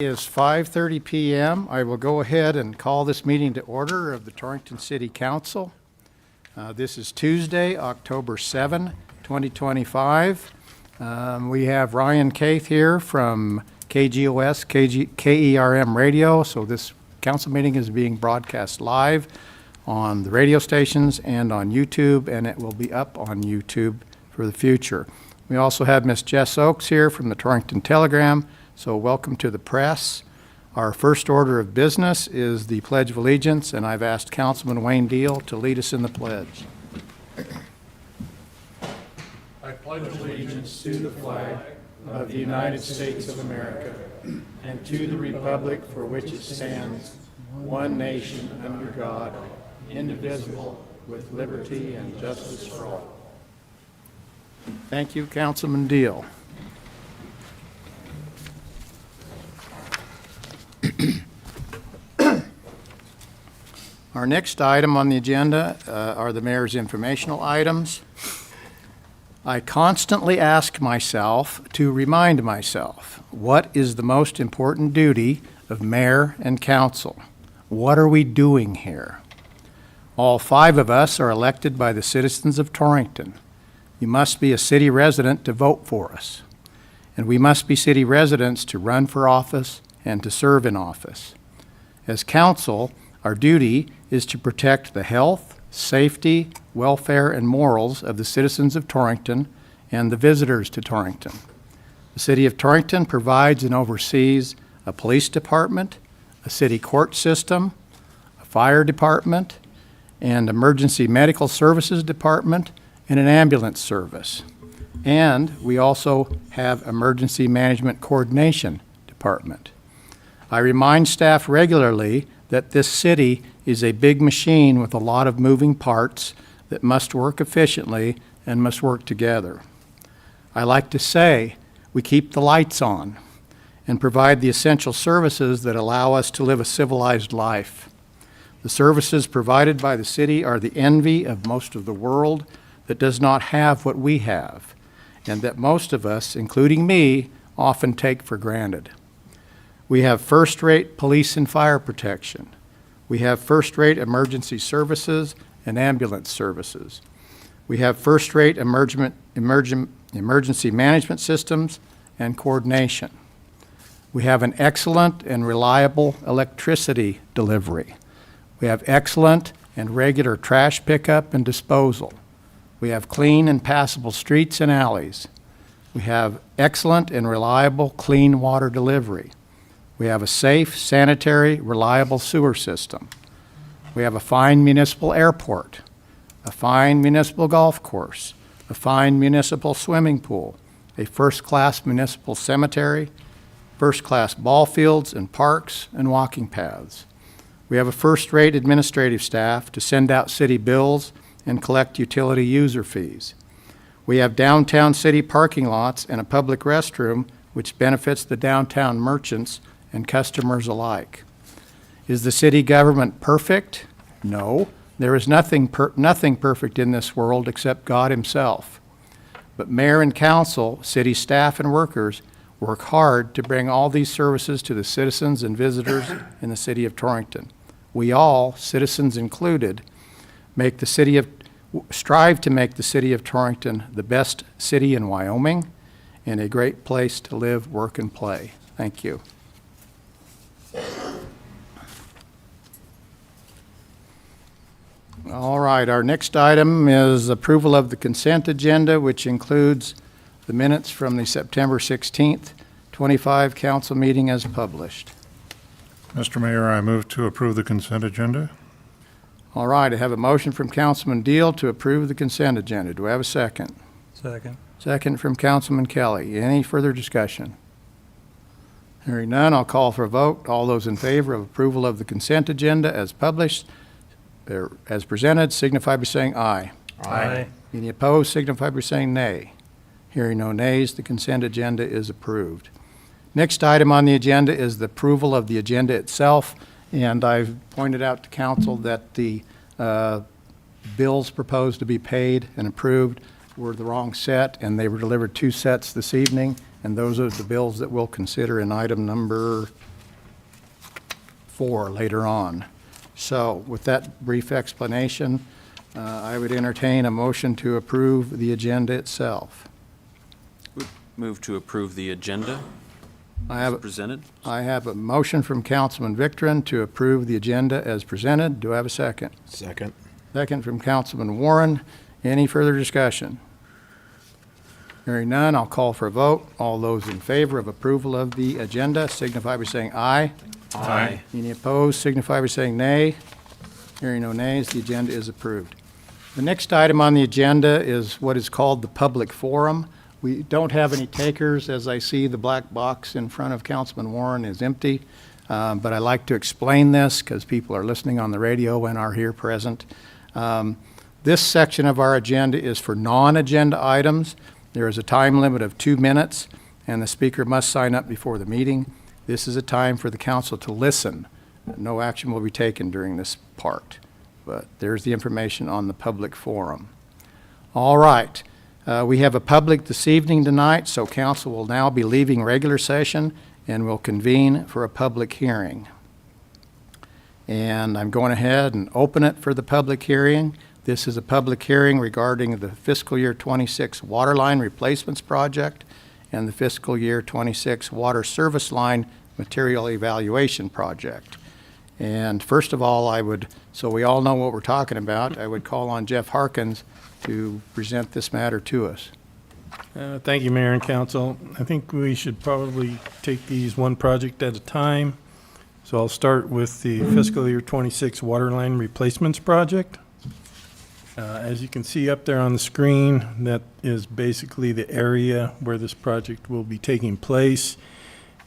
It is 5:30 p.m. I will go ahead and call this meeting to order of the Torrington City Council. This is Tuesday, October 7, 2025. We have Ryan Caith here from KGOS, KERM Radio. So this council meeting is being broadcast live on the radio stations and on YouTube, and it will be up on YouTube for the future. We also have Miss Jess Oakes here from the Torrington Telegram. So welcome to the press. Our first order of business is the Pledge of Allegiance, and I've asked Councilman Wayne Deal to lead us in the pledge. I pledge allegiance to the flag of the United States of America and to the republic for which it stands, one nation under God, indivisible, with liberty and justice for all. Thank you, Councilman Deal. Our next item on the agenda are the mayor's informational items. I constantly ask myself to remind myself, what is the most important duty of mayor and council? What are we doing here? All 5 of us are elected by the citizens of Torrington. You must be a city resident to vote for us, and we must be city residents to run for office and to serve in office. As council, our duty is to protect the health, safety, welfare, and morals of the citizens of Torrington and the visitors to Torrington. The City of Torrington provides and oversees a police department, a city court system, a fire department, and emergency medical services department, and an ambulance service. And we also have emergency management coordination department. I remind staff regularly that this city is a big machine with a lot of moving parts that must work efficiently and must work together. I like to say we keep the lights on and provide the essential services that allow us to live a civilized life. The services provided by the city are the envy of most of the world that does not have what we have, and that most of us, including me, often take for granted. We have first-rate police and fire protection. We have first-rate emergency services and ambulance services. We have first-rate emergency management systems and coordination. We have an excellent and reliable electricity delivery. We have excellent and regular trash pickup and disposal. We have clean and passable streets and alleys. We have excellent and reliable clean water delivery. We have a safe, sanitary, reliable sewer system. We have a fine municipal airport, a fine municipal golf course, a fine municipal swimming pool, a first-class municipal cemetery, first-class ball fields and parks and walking paths. We have a first-rate administrative staff to send out city bills and collect utility user fees. We have downtown city parking lots and a public restroom which benefits the downtown merchants and customers alike. Is the city government perfect? No. There is nothing perfect in this world except God himself. But mayor and council, city staff and workers work hard to bring all these services to the citizens and visitors in the city of Torrington. We all, citizens included, strive to make the city of Torrington the best city in Wyoming and a great place to live, work, and play. Thank you. All right, our next item is approval of the consent agenda, which includes the minutes from the September 16th, 25 council meeting as published. Mr. Mayor, I move to approve the consent agenda. All right, I have a motion from Councilman Deal to approve the consent agenda. Do I have a second? Second. Second from Councilman Kelly. Any further discussion? Hearing none, I'll call for a vote. All those in favor of approval of the consent agenda as published, or as presented, signify by saying aye. Aye. Any opposed, signify by saying nay. Hearing no nays, the consent agenda is approved. Next item on the agenda is the approval of the agenda itself, and I've pointed out to council that the bills proposed to be paid and approved were the wrong set, and they were delivered 2 sets this evening, and those are the bills that we'll consider in item number 4 later on. So with that brief explanation, I would entertain a motion to approve the agenda itself. Move to approve the agenda I as have, presented. I have a motion from Councilman Victorin to approve the agenda as presented. Do I have a second? Second. Second from Councilman Warren. Any further discussion? Hearing none, I'll call for a vote. All those in favor of approval of the agenda signify by saying aye. Aye. Any opposed signify by saying nay. Hearing no nays, the agenda is approved. The next item on the agenda is what is called the public forum. We don't have any takers, as I see the black box in front of Councilman Warren is empty. But I like to explain this because people are listening on the radio and are here present. This section of our agenda is for non-agenda items. There is a time limit of 2 minutes, and the speaker must sign up before the meeting. This is a time for the council to listen. No action will be taken during this part, but there's the information on the public forum. All right. We have a public this evening tonight, so council will now be leaving regular session and will convene for a public hearing. And I'm going ahead and open it for the public hearing. This is a public hearing regarding the fiscal year 26 water line replacements project and the fiscal year 26 water service line material evaluation project. And first of all, so we all know what we're talking about, I would call on Jeff Harkins to present this matter to us. Thank you, Mayor and Council. I think we should probably take these one project at a time. So I'll start with the fiscal year 26 water line replacements project. As you can see up there on the screen, that is basically the area where this project will be taking place.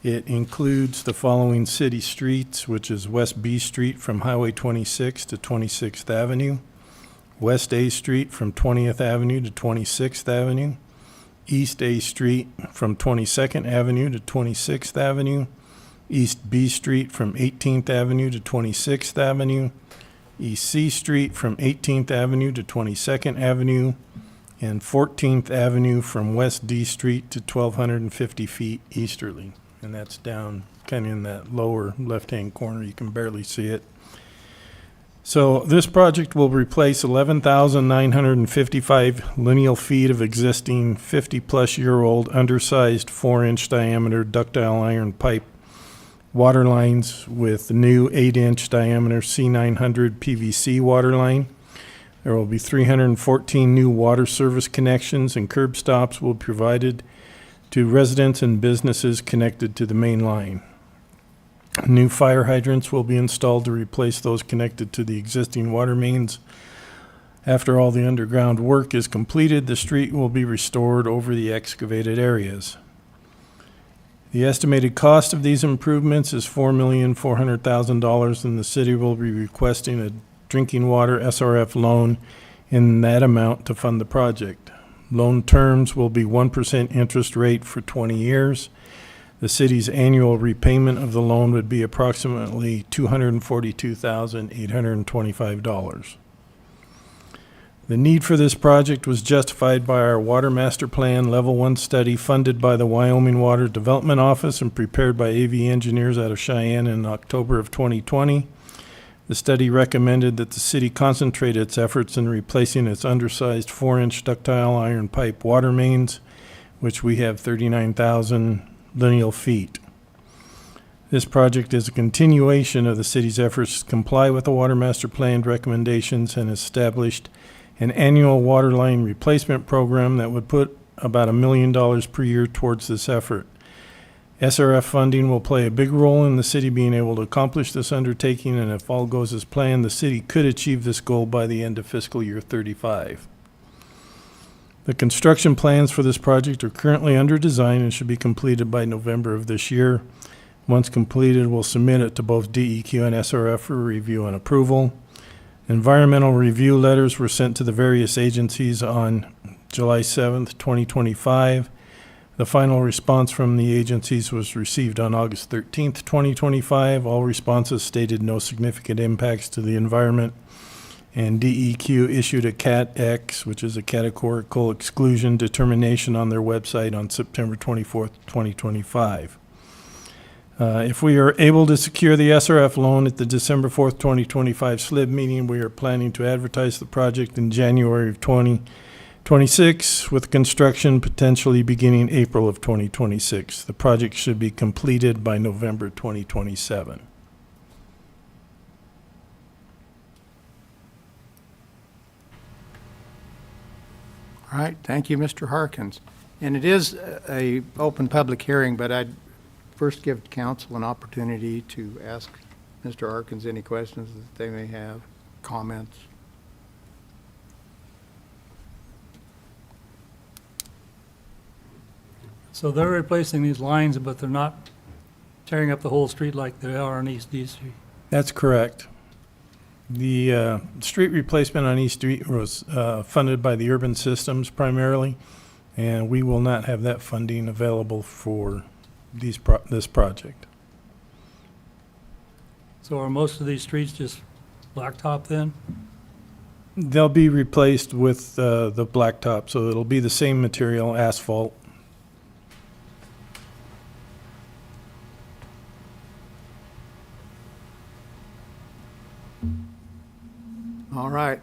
It includes the following city streets, which is West B Street from Highway 26 to 26th Avenue, West A Street from 20th Avenue to 26th Avenue, East A Street from 22nd Avenue to 26th Avenue, East B Street from 18th Avenue to 26th Avenue, East C Street from 18th Avenue to 22nd Avenue, and 14th Avenue from West D Street to 1,250 feet easterly. And that's down kind of in that lower left-hand corner. You can barely see it. So this project will replace 11,955 lineal feet of existing 50-plus-year-old undersized 4-inch diameter ductile iron pipe water lines with the new 8-inch diameter C900 PVC water line. There will be 314 new water service connections and curb stops will be provided to residents and businesses connected to the main line. New fire hydrants will be installed to replace those connected to the existing water mains. After all the underground work is completed, the street will be restored over the excavated areas. The estimated cost of these improvements is $4,400,000, and the city will be requesting a drinking water SRF loan in that amount to fund the project. Loan terms will be 1% interest rate for 20 years. The city's annual repayment of the loan would be approximately $242,825. The need for this project was justified by our Water Master Plan Level 1 study funded by the Wyoming Water Development Office and prepared by AV engineers out of Cheyenne in October of 2020. The study recommended that the city concentrate its efforts in replacing its undersized 4-inch ductile iron pipe water mains, which we have 39,000 lineal feet. This project is a continuation of the city's efforts to comply with the Water Master Plan recommendations and established an annual water line replacement program that would put about $1 million per year towards this effort. SRF funding will play a big role in the city being able to accomplish this undertaking, and if all goes as planned, the city could achieve this goal by the end of fiscal year 35. The construction plans for this project are currently under design and should be completed by November of this year. Once completed, we'll submit it to both DEQ and SRF for review and approval. Environmental review letters were sent to the various agencies on July 7th, 2025. The final response from the agencies was received on August 13th, 2025. All responses stated no significant impacts to the environment, and DEQ issued a Cat X, which is a categorical exclusion determination on their website on September 24th, 2025. If we are able to secure the SRF loan at the December 4th, 2025 SLIB meeting, we are planning to advertise the project in January of 2026, with construction potentially beginning April of 2026. The project should be completed by November 2027. All right, thank you, Mr. Harkins. And it is a open public hearing, but I'd first give council an opportunity to ask Mr. Harkins any questions that they may have, comments. So they're replacing these lines, but they're not tearing up the whole street like they are on East D Street. That's correct. The street replacement on East Street was funded by the urban systems primarily, and we will not have that funding available for this project. So are most of these streets just blacktop then? They'll be replaced with the blacktop, so it'll be the same material, asphalt. All right.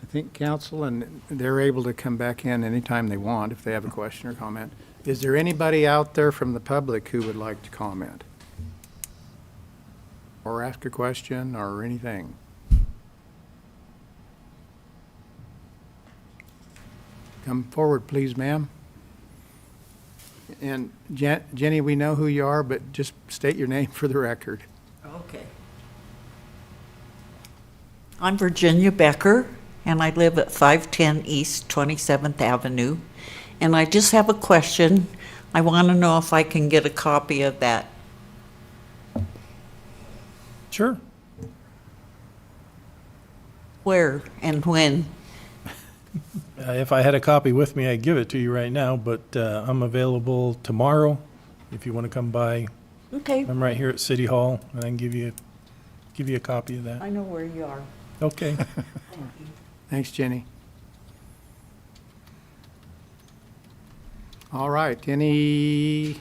I think council, and they're able to come back in anytime they want if they have a question or comment. Is there anybody out there from the public who would like to comment? Or ask a question or anything? Come forward, please, ma'am. And Jenny, we know who you are, but just state your name for the record. Okay. I'm Virginia Becker, and I live at 510 East 27th Avenue. And I just have a question. I want to know if I can get a copy of that. Sure. Where and when? If I had a copy with me, I'd give it to you right now, but I'm available tomorrow if you want to come by. Okay, I'm right here at City Hall, and I can give you a copy of that. I know where you are. Okay. Thanks, Jenny. All right, any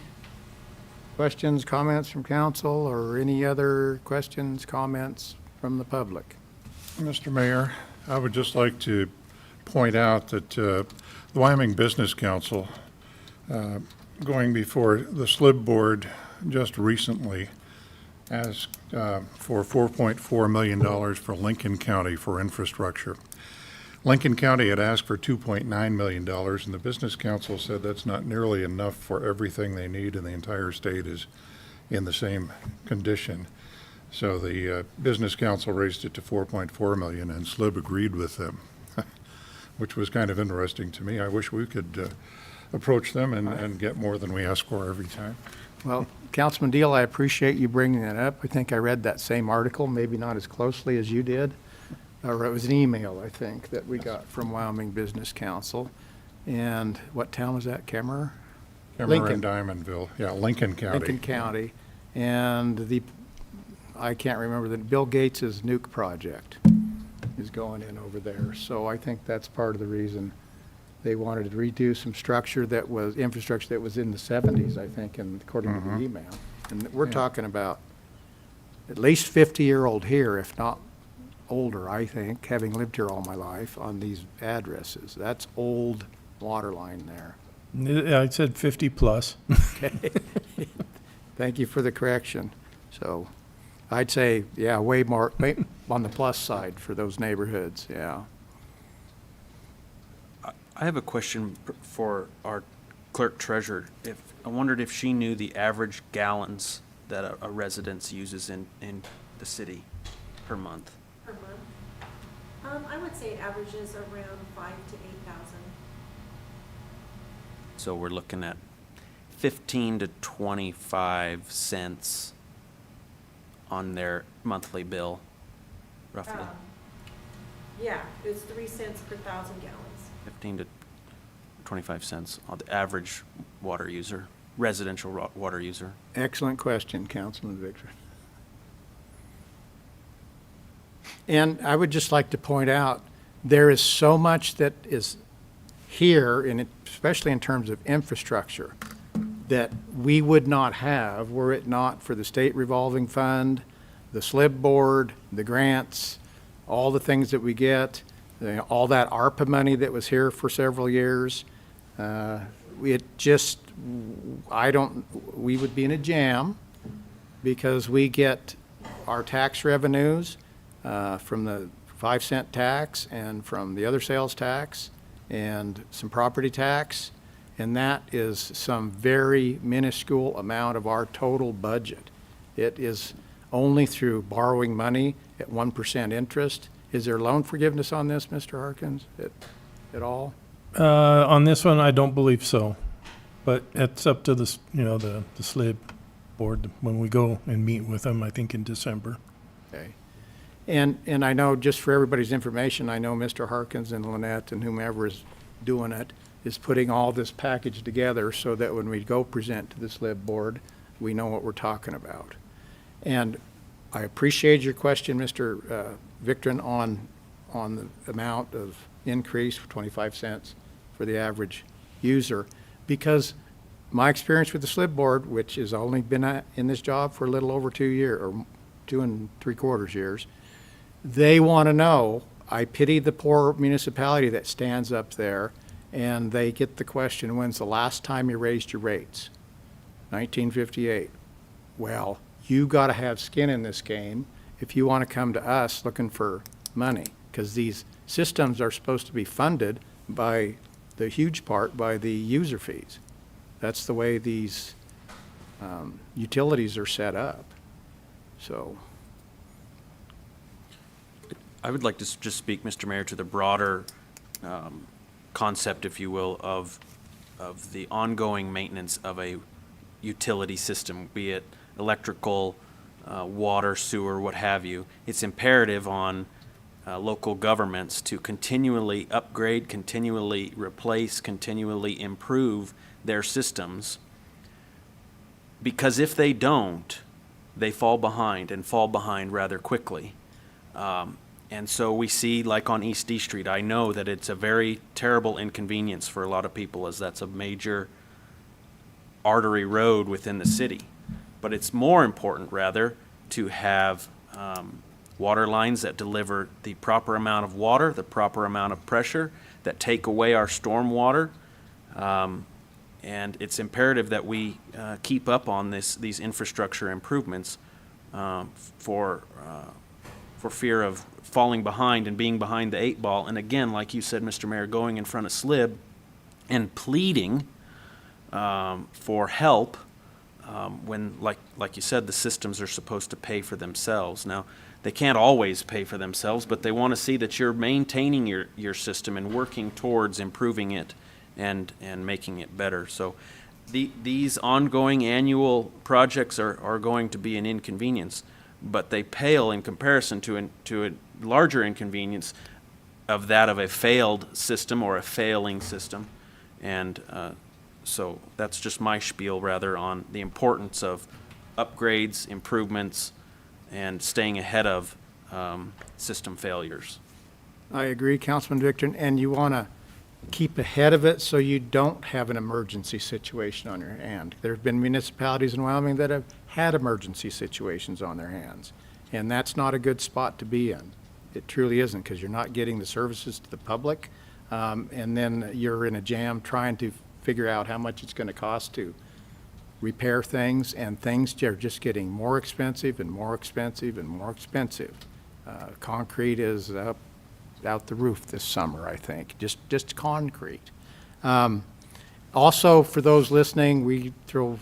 questions, comments from council, or any other questions, comments from the public? Mr. Mayor, I would just like to point out that the Wyoming Business Council, going before the SLIB board just recently, asked for $4.4 million for Lincoln County for infrastructure. Lincoln County had asked for $2.9 million, and the Business Council said that's not nearly enough for everything they need, and the entire state is in the same condition. So the Business Council raised it to $4.4 million, and SLIB agreed with them, which was kind of interesting to me. I wish we could approach them and get more than we ask for every time. Well, Councilman Deal, I appreciate you bringing that up. I think I read that same article, maybe not as closely as you did. Or it was an email, I think, that we got from Wyoming Business Council. And what town was that, Kemmerer? Kemmerer and Lincoln. Diamondville, yeah, Lincoln County. Lincoln County. And I can't remember, Bill Gates's nuke project is going in over there. So I think that's part of the reason they wanted to redo some infrastructure that was in the 70s, I think, and according to the email. And we're talking about at least 50-year-old here, if not older, I think, having lived here all my life on these addresses. That's old water line there. I said 50 plus. Okay. Thank you for the correction. So I'd say, yeah, way more on the plus side for those neighborhoods, yeah. I have a question for our clerk treasurer. I wondered if she knew the average gallons that a residence uses in the city per month. Per month? I would say it averages around 5,000 to 8,000. So we're looking at 15 to 25 cents on their monthly bill, roughly. Yeah, it's 3 cents per 1,000 gallons. 15 to 25 cents on the average water user, residential water user. Excellent question, Councilman Victor. And I would just like to point out, there is so much that is here, and especially in terms of infrastructure, that we would not have were it not for the state revolving fund, the SLIB board, the grants, all the things that we get, all that ARPA money that was here for several years. We would be in a jam because we get our tax revenues from the 5-cent tax and from the other sales tax and some property tax, and that is some very minuscule amount of our total budget. It is only through borrowing money at 1% interest. Is there loan forgiveness on this, Mr. Harkins, at all? On this one, I don't believe so, but it's up to the SLIB board when we go and meet with them, I think in December. Okay. And I know, just for everybody's information, I know Mr. Harkins and Lynette and whomever is doing it is putting all this package together so that when we go present to the SLIB board, we know what we're talking about. And I appreciate your question, Mr. Victorin, on the amount of increase for 25 cents for the average user, because my experience with the SLIB board, which has only been in this job for a little over 2 years, or 2 3/4 years, they want to know. I pity the poor municipality that stands up there and they get the question, when's the last time you raised your rates? 1958. Well, you got to have skin in this game if you want to come to us looking for money, because these systems are supposed to be funded by the huge part by the user fees. That's the way these utilities are set up. So I would like to just speak, Mr. Mayor, to the broader concept, if you will, of the ongoing maintenance of a utility system, be it electrical, water, sewer, what have you. It's imperative on local governments to continually upgrade, continually replace, continually improve their systems, because if they don't, they fall behind, and fall behind rather quickly. And so we see, like on East D Street, I know that it's a very terrible inconvenience for a lot of people, as that's a major artery road within the city. But it's more important, rather, to have water lines that deliver the proper amount of water, the proper amount of pressure, that take away our storm water. And it's imperative that we keep up on these infrastructure improvements for fear of falling behind and being behind the 8 ball. And again, like you said, Mr. Mayor, going in front of SLIB and pleading for help when, like you said, the systems are supposed to pay for themselves. Now, they can't always pay for themselves, but they want to see that you're maintaining your system and working towards improving it and making it better. So these ongoing annual projects are going to be an inconvenience, but they pale in comparison to a larger inconvenience of that of a failed system or a failing system. And so that's just my spiel, rather, on the importance of upgrades, improvements, and staying ahead of system failures. I agree, Councilman Victor, and you want to keep ahead of it so you don't have an emergency situation on your hand. There have been municipalities in Wyoming that have had emergency situations on their hands, and that's not a good spot to be in. It truly isn't, because you're not getting the services to the public, and then you're in a jam trying to figure out how much it's going to cost to repair things, and things are just getting more expensive and more expensive and more expensive. Concrete is up out the roof this summer, I think, just concrete. Also, for those listening, we throw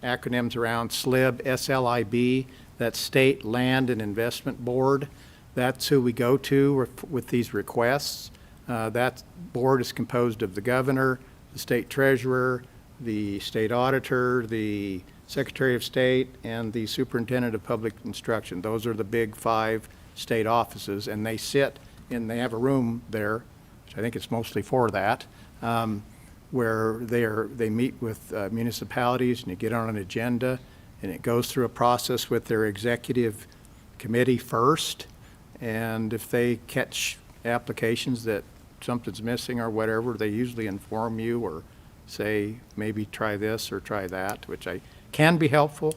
acronyms around SLIB, S-L-I-B, that's State Land and Investment Board. That's who we go to with these requests. That board is composed of the governor, the state treasurer, the state auditor, the secretary of state, and the superintendent of public instruction. Those are the big 5 state offices, and they sit and they have a room there, which I think it's mostly for that, where they meet with municipalities, and you get on an agenda, and it goes through a process with their executive committee first, and if they catch applications that something's missing or whatever, they usually inform you or say, maybe try this or try that, which can be helpful.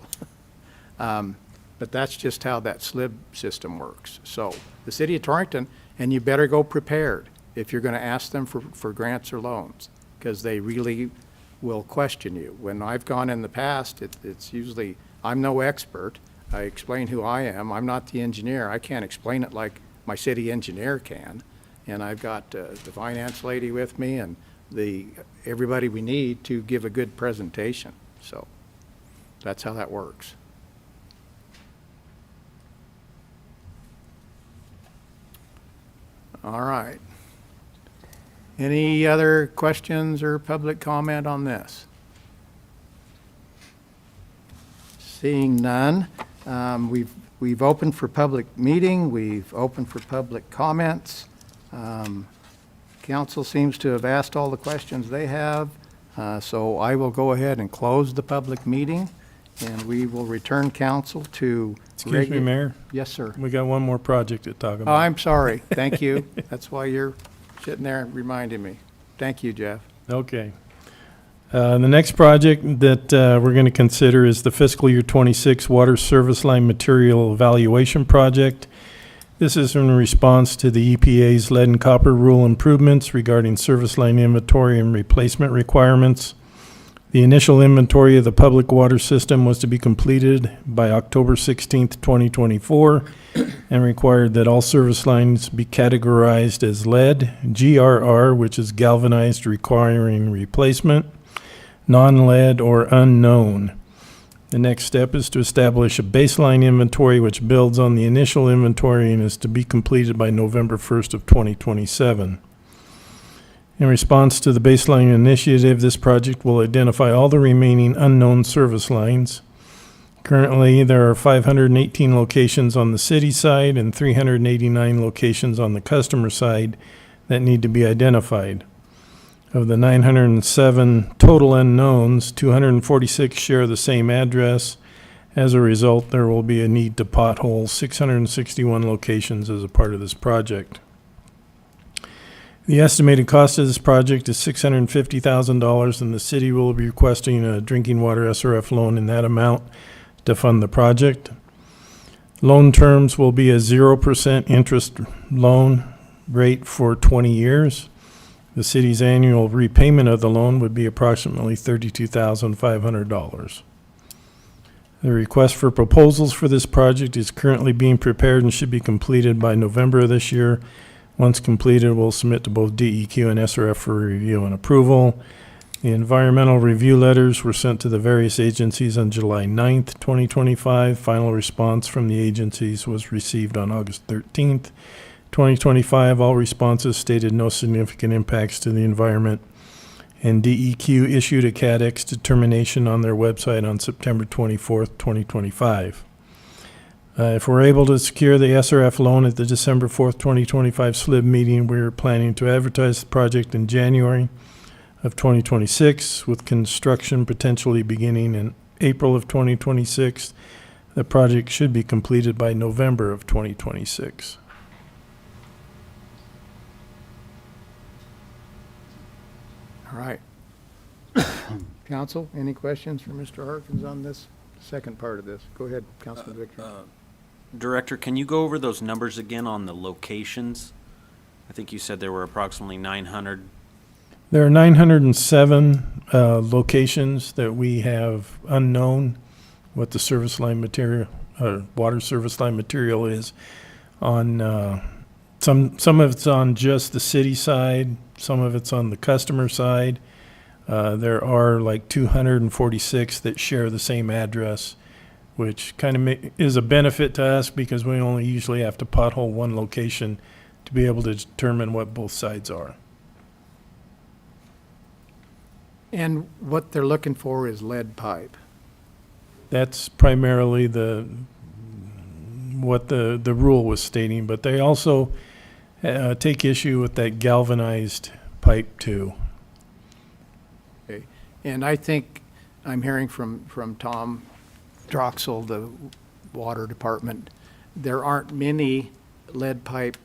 But that's just how that SLIB system works. So the city of Torrington, and you better go prepared if you're going to ask them for grants or loans, because they really will question you. When I've gone in the past, it's usually, I'm no expert. I explain who I am. I'm not the engineer. I can't explain it like my city engineer can. And I've got the finance lady with me and everybody we need to give a good presentation. So that's how that works. All right. Any other questions or public comment on this? Seeing none, we've opened for public meeting. We've opened for public comments. Council seems to have asked all the questions they have, so I will go ahead and close the public meeting, and we will return council to. Excuse me, Mayor. Yes, sir. We got one more project to talk Oh, about. I'm sorry. Thank you. That's why you're sitting there reminding me. Thank you, Jeff. Okay. The next project that we're going to consider is the fiscal year 26 water service line material evaluation project. This is in response to the EPA's lead and copper rule improvements regarding service line inventory and replacement requirements. The initial inventory of the public water system was to be completed by October 16th, 2024, and required that all service lines be categorized as lead, GRR, which is galvanized requiring replacement, non-lead, or unknown. The next step is to establish a baseline inventory which builds on the initial inventory and is to be completed by November 1st of 2027. In response to the baseline initiative, this project will identify all the remaining unknown service lines. Currently, there are 518 locations on the city side and 389 locations on the customer side that need to be identified. Of the 907 total unknowns, 246 share the same address. As a result, there will be a need to pothole 661 locations as a part of this project. The estimated cost of this project is $650,000, and the city will be requesting a drinking water SRF loan in that amount to fund the project. Loan terms will be a 0% interest loan rate for 20 years. The city's annual repayment of the loan would be approximately $32,500. The request for proposals for this project is currently being prepared and should be completed by November of this year. Once completed, we'll submit to both DEQ and SRF for review and approval. The environmental review letters were sent to the various agencies on July 9th, 2025. Final response from the agencies was received on August 13th, 2025. All responses stated no significant impacts to the environment, and DEQ issued a CADX determination on their website on September 24th, 2025. If we're able to secure the SRF loan at the December 4th, 2025 SLIB meeting, we're planning to advertise the project in January of 2026, with construction potentially beginning in April of 2026. The project should be completed by November of 2026. All right. Council, any questions for Mr. Harkins on this second part of this? Go ahead, Councilman Victor. Director, can you go over those numbers again on the locations? I think you said there were approximately 900. There are 907 locations that we have unknown what the service line material, water service line material is. On some of it's on just the city side, some of it's on the customer side. There are like 246 that share the same address, which kind of is a benefit to us because we only usually have to pothole one location to be able to determine what both sides are. And what they're looking for is lead pipe. That's primarily what the rule was stating, but they also take issue with that galvanized pipe too. Okay. And I think I'm hearing from Tom Droxel, the water department, there aren't many lead pipe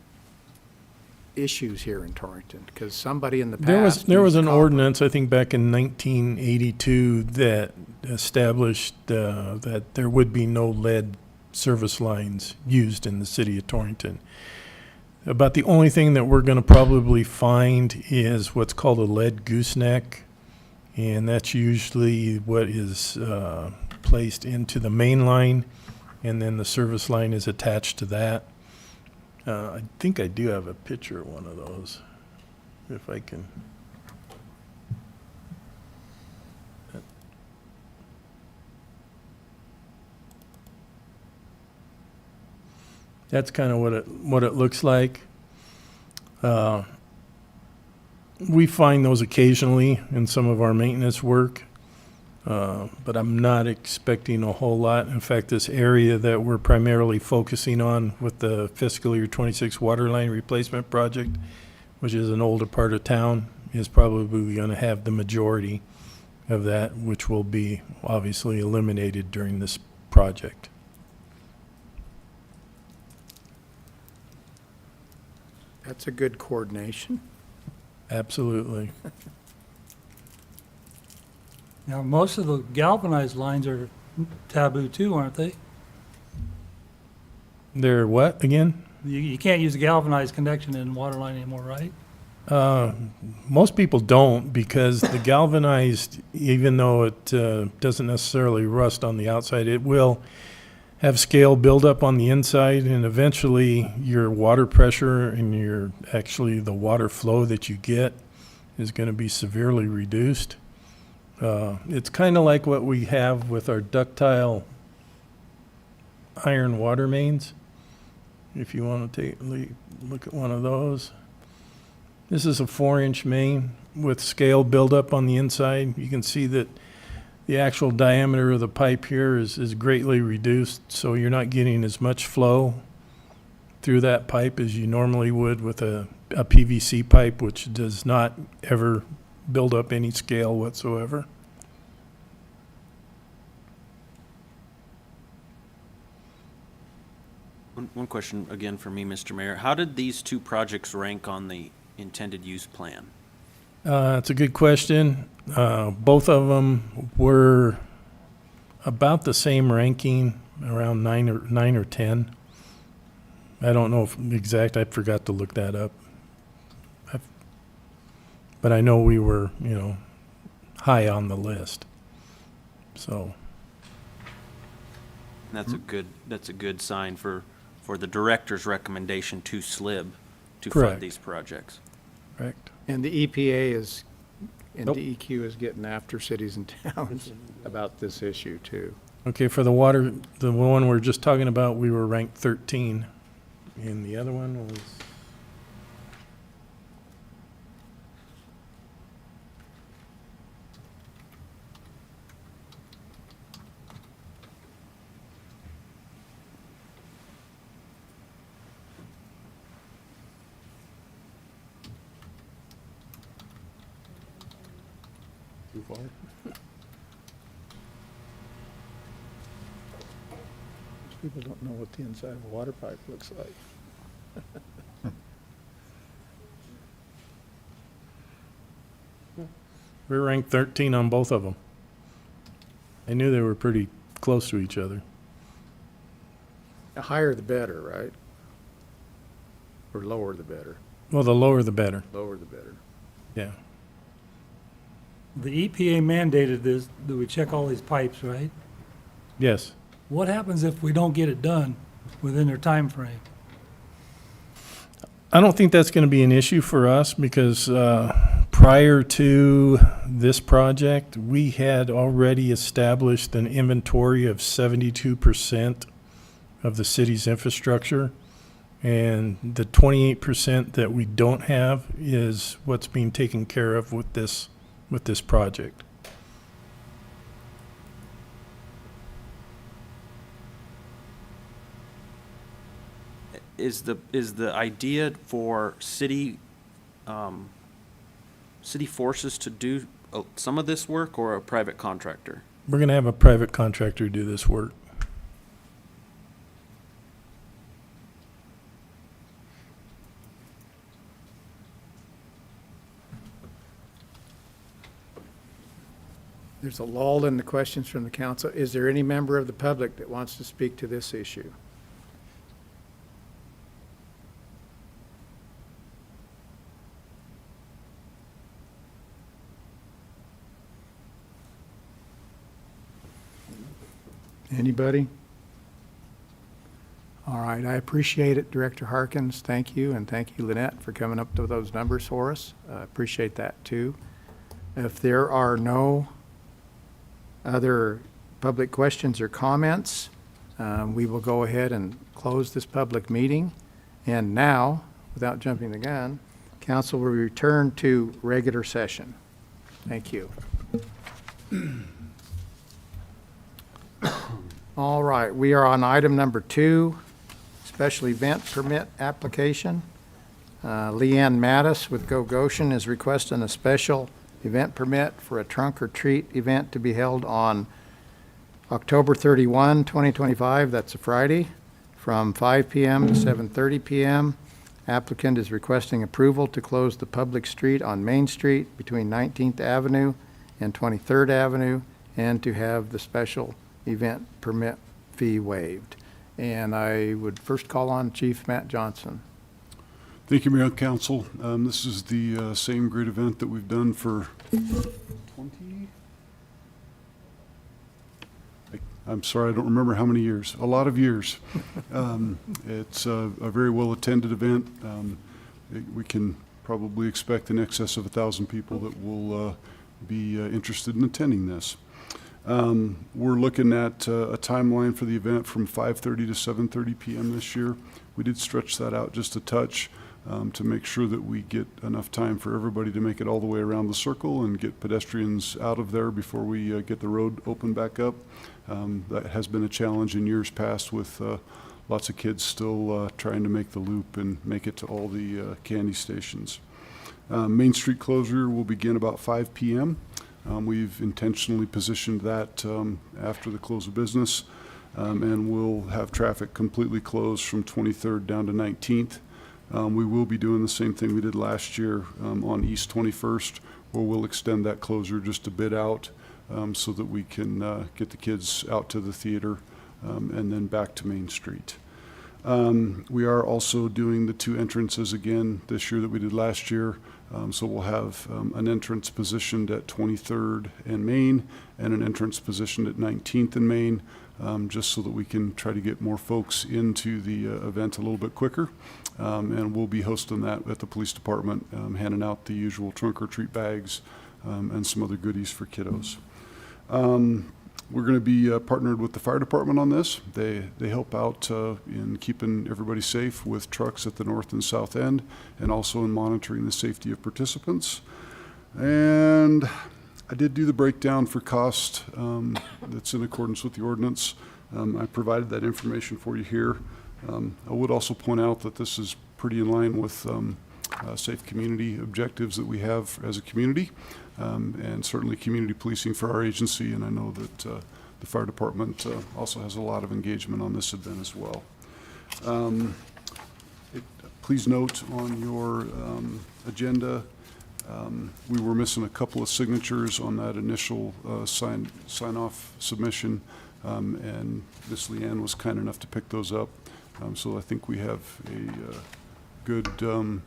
issues here in Torrington? Because somebody in the past. There was used an copper. ordinance, I think back in 1982, that established that there would be no lead service lines used in the city of Torrington. About the only thing that we're going to probably find is what's called a lead gooseneck, and that's usually what is placed into the main line, and then the service line is attached to that. I think I do have a picture of one of those, if I can. That's kind of what it looks like. We find those occasionally in some of our maintenance work, but I'm not expecting a whole lot. In fact, this area that we're primarily focusing on with the fiscal year 26 water line replacement project, which is an older part of town, is probably going to have the majority of that, which will be obviously eliminated during this project. That's a good coordination. Absolutely. Now, most of the galvanized lines are taboo too, aren't they? They're what again? You can't use a galvanized connection in water line anymore, right? Most people don't, because the galvanized, even though it doesn't necessarily rust on the outside, it will have scale buildup on the inside, and eventually your water pressure and the water flow that you get is going to be severely reduced. It's kind of like what we have with our ductile iron water mains. If you want to look at one of those. This is a 4-inch main with scale buildup on the inside. You can see that the actual diameter of the pipe here is greatly reduced, so you're not getting as much flow through that pipe as you normally would with a PVC pipe, which does not ever build up any scale whatsoever. One question again for me, Mr. Mayor. How did these two projects rank on the intended use plan? It's a good question. Both of them were about the same ranking, around 9 or 10. I don't know if exact. I forgot to look that up. But I know we were, high on the list. So That's a good sign for the director's recommendation to SLIB to Correct. fund these projects. correct. And the EPA and Nope. DEQ is getting after cities and towns about this issue too. Okay, for the water, the one we're just talking about, we were ranked 13, and the other one was. Too far? People don't know what the inside of a water pipe looks like. We were ranked 13 on both of them. I knew they were pretty close to each other. The higher the better, right? Or lower the better. Well, the lower the better, Lower the better. yeah. The EPA mandated this, that we check all these pipes, right? Yes. What happens if we don't get it done within their time frame? I don't think that's going to be an issue for us because prior to this project, we had already established an inventory of 72% of the city's infrastructure. And the 28% that we don't have is what's being taken care of with this project. Is the idea for city forces to do some of this work, or a private contractor? We're going to have a private contractor do this work. There's a lull in the questions from the council. Is there any member of the public that wants to speak to this issue? Anybody? All right, I appreciate it, Director Harkins. Thank you, and thank you, Lynette, for coming up with those numbers for us. I appreciate that, too. If there are no other public questions or comments, we will go ahead and close this public meeting. And now, without jumping the gun, council will return to regular session. Thank you. All right, we are on item number 2, special event permit application. Leanne Mattis with Go Goshen is requesting a special event permit for a trunk or treat event to be held on October 31, 2025, that's a Friday, from 5 p.m. to 7:30 p.m. Applicant is requesting approval to close the public street on Main Street between 19th Avenue and 23rd Avenue, and to have the special event permit fee waived. And I would first call on Chief Matt Johnson. Thank you, Mayor and Council. This is the same great event that we've done for 20? I'm sorry, I don't remember how many years. A lot of years. It's a very well-attended event. We can probably expect in excess of 1,000 people that will be interested in attending this. We're looking at a timeline for the event from 5:30 to 7:30 p.m. this year. We did stretch that out just a touch to make sure that we get enough time for everybody to make it all the way around the circle and get pedestrians out of there before we get the road open back up. That has been a challenge in years past with lots of kids still trying to make the loop and make it to all the candy stations. Main Street closure will begin about 5 p.m. We've intentionally positioned that after the close of business, and we'll have traffic completely closed from 23rd down to 19th. We will be doing the same thing we did last year on East 21st, where we'll extend that closure just a bit out so that we can get the kids out to the theater and then back to Main Street. We are also doing the 2 entrances again this year that we did last year. So we'll have an entrance positioned at 23rd and Main and an entrance positioned at 19th and Main, just so that we can try to get more folks into the event a little bit quicker. And we'll be hosting that at the police department, handing out the usual trunk or treat bags and some other goodies for kiddos. We're going to be partnered with the fire department on this. They help out in keeping everybody safe with trucks at the north and south end, and also in monitoring the safety of participants. And I did do the breakdown for cost that's in accordance with the ordinance. I provided that information for you here. I would also point out that this is pretty in line with safe community objectives that we have as a community, and certainly community policing for our agency, and I know that the fire department also has a lot of engagement on this event as well. Please note on your agenda, we were missing a couple of signatures on that initial sign-off submission, and Ms. Leanne was kind enough to pick those up. So I think we have a good,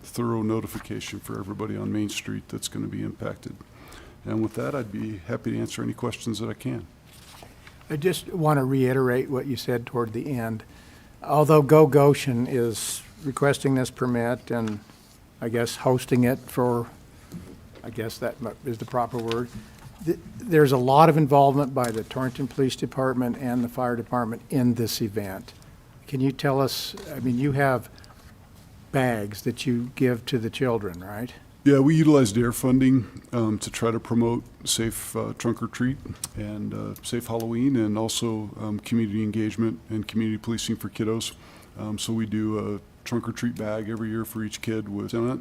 thorough notification for everybody on Main Street that's going to be impacted. And with that, I'd be happy to answer any questions that I can. I just want to reiterate what you said toward the end. Although Go Goshen is requesting this permit and I guess hosting it for, I guess that is the proper word, there's a lot of involvement by the Torrington Police Department and the fire department in this event. Can you tell us, I mean, you have bags that you give to the children, right? Yeah, we utilized air funding to try to promote safe trunk or treat and safe Halloween, and also community engagement and community policing for kiddos. So we do a trunk or treat bag every year for each kid with in it.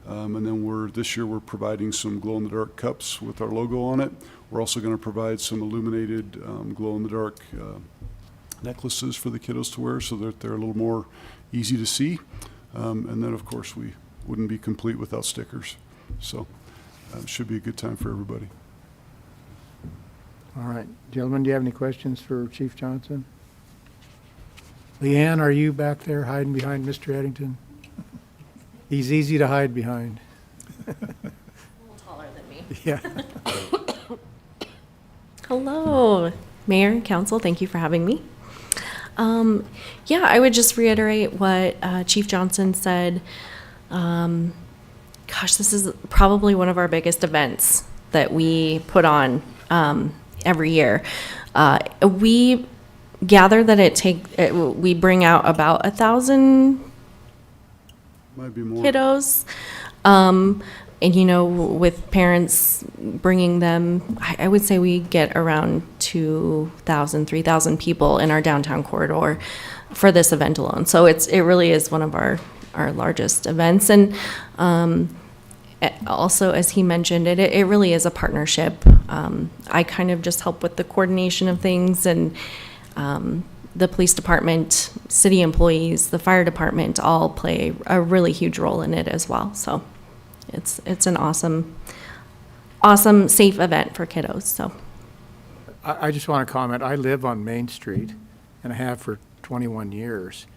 And then this year we're providing some glow-in-the-dark cups with our logo on it. We're also going to provide some illuminated glow-in-the-dark necklaces for the kiddos to wear so that they're a little more easy to see. And then, of course, we wouldn't be complete without stickers. So it should be a good time for everybody. All right. Gentlemen, do you have any questions for Chief Johnson? Leanne, are you back there hiding behind Mr. Eddington? He's easy to hide behind. A little taller than me. Yeah. Hello, Mayor and Council. Thank you for having me. Yeah, I would just reiterate what Chief Johnson said. Gosh, this is probably one of our biggest events that we put on every year. We gather that we bring out about 1,000 Might be more. kiddos. And, with parents bringing them, I would say we get around 2,000, 3,000 people in our downtown corridor for this event alone. So it really is one of our largest events. And also, as he mentioned, it really is a partnership. I kind of just help with the coordination of things, and the police department, city employees, the fire department all play a really huge role in it as well. So it's an awesome, safe event for kiddos. So I just want to comment. I live on Main Street, and I have for 21 years.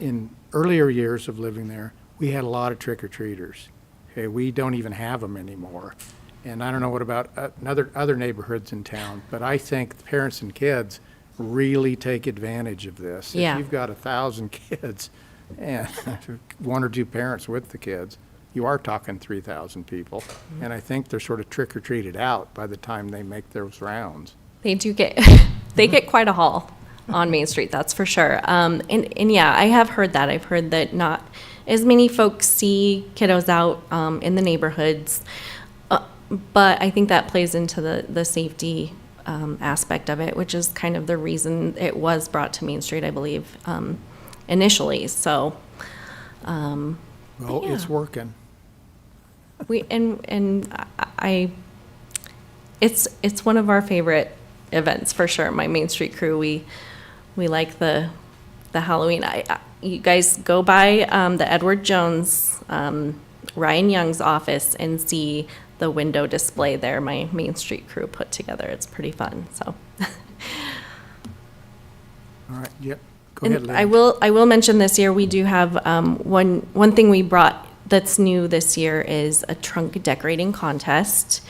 In earlier years of living there, we had a lot of trick-or-treaters. Okay, we don't even have them anymore. And I don't know what about other neighborhoods in town, but I think parents and kids really take advantage of this. Yeah. If you've got 1,000 kids and one or two parents with the kids, you are talking 3,000 people. And I think they're sort of trick-or-treated out by the time they make those rounds. they do get they get quite a haul on Main Street, that's for sure. And yeah, I have heard that. I've heard that not as many folks see kiddos out in the neighborhoods, but I think that plays into the safety aspect of it, which is kind of the reason it was brought to Main Street, I believe, initially. So, Well, it's yeah. working. It's one of our favorite events for sure. My Main Street crew, we like the Halloween. You guys go by the Edward Jones, Ryan Young's office and see the window display there. My Main Street crew put together. It's pretty fun. So. All right, yep. Go ahead, And Lynn. I will mention this year, we do have one thing we brought that's new this year is a trunk decorating contest.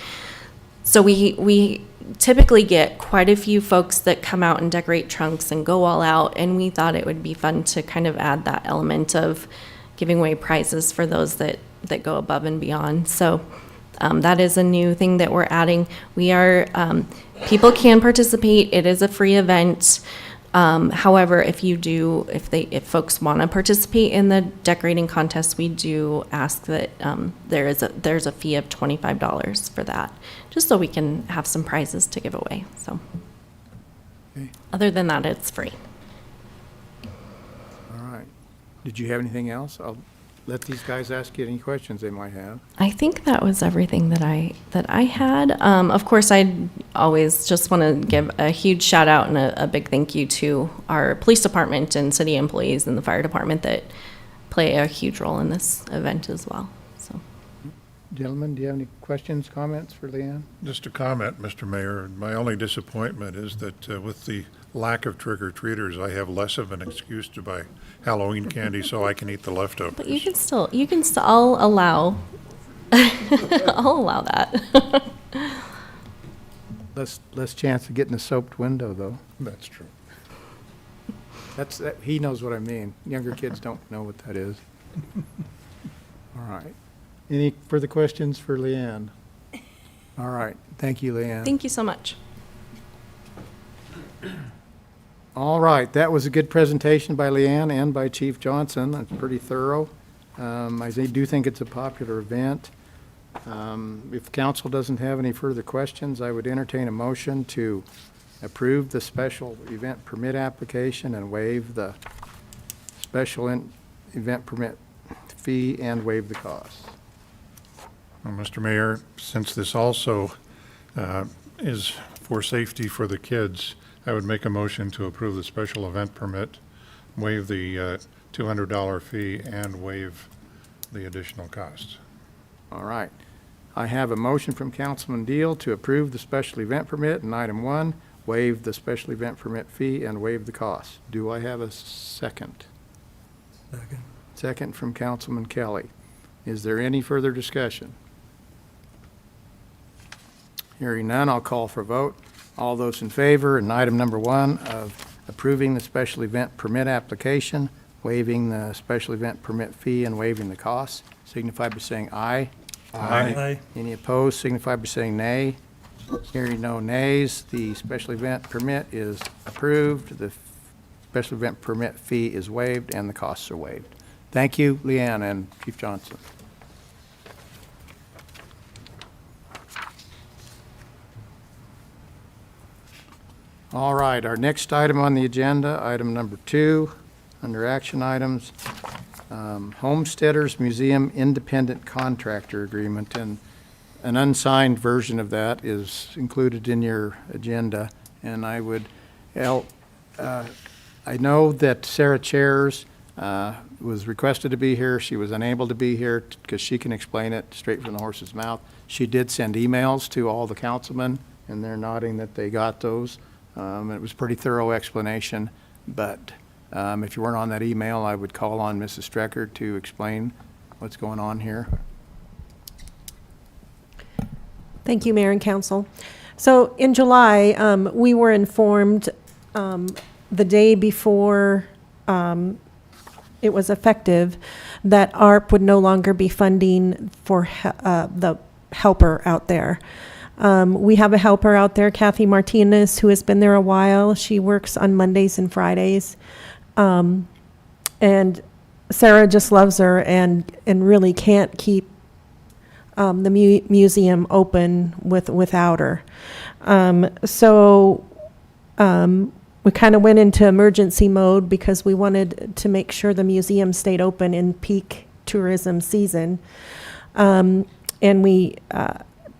So we typically get quite a few folks that come out and decorate trunks and go all out, and we thought it would be fun to kind of add that element of giving away prizes for those that go above and beyond. So that is a new thing that we're adding. People can participate. It is a free event. However, if folks want to participate in the decorating contest, we do ask that there's a fee of $25 for that, just so we can have some prizes to give away. So, Okay. other than that, it's free. All right. Did you have anything else? I'll let these guys ask you any questions they might have. I think that was everything that I had. Of course, I always just want to give a huge shout out and a big thank you to our police department and city employees and the fire department that play a huge role in this event as well. So, Gentlemen, do you have any questions, comments for Leanne? Just a comment, Mr. Mayor. My only disappointment is that with the lack of trick-or-treaters, I have less of an excuse to buy Halloween candy so I can eat the leftovers. but you can still I'll allow I'll allow that. Less chance of getting a soaped window, though. That's true. He knows what I mean. Younger kids don't know what that is. All right. Any further questions for Leanne? All right. Thank you, Leanne. Thank you so much. All right. That was a good presentation by Leanne and by Chief Johnson. That's pretty thorough. I do think it's a popular event. If council doesn't have any further questions, I would entertain a motion to approve the special event permit application and waive the special event permit fee and waive the costs. Well, Mr. Mayor, since this also is for safety for the kids, I would make a motion to approve the special event permit, waive the $200 fee, and waive the additional costs. All right. I have a motion from Councilman Deal to approve the special event permit in item 1, waive the special event permit fee and waive the cost. Do I have a second? Second. Second from Councilman Kelly. Is there any further discussion? Hearing none, I'll call for a vote. All those in favor in item number 1 of approving the special event permit application, waiving the special event permit fee and waiving the costs, signify by saying aye. Aye. Any opposed, signify by saying nay. Hearing no nays, the special event permit is approved, the special event permit fee is waived, and the costs are waived. Thank you, Leanne and Chief Johnson. All right, our next item on the agenda, item number 2, under action items, Homesteaders Museum Independent Contractor Agreement, and an unsigned version of that is included in your agenda. And I would, I know that Sarah Chairs was requested to be here. She was unable to be here because she can explain it straight from the horse's mouth. She did send emails to all the councilmen, and they're nodding that they got those. It was a pretty thorough explanation, but if you weren't on that email, I would call on Mrs. Strecker to explain what's going on here. Thank you, Mayor and Council. So in July, we were informed the day before it was effective that ARP would no longer be funding for the helper out there. We have a helper out there, Kathy Martinez, who has been there a while. She works on Mondays and Fridays. And Sarah just loves her and really can't keep the museum open without her. So we kind of went into emergency mode because we wanted to make sure the museum stayed open in peak tourism season. And we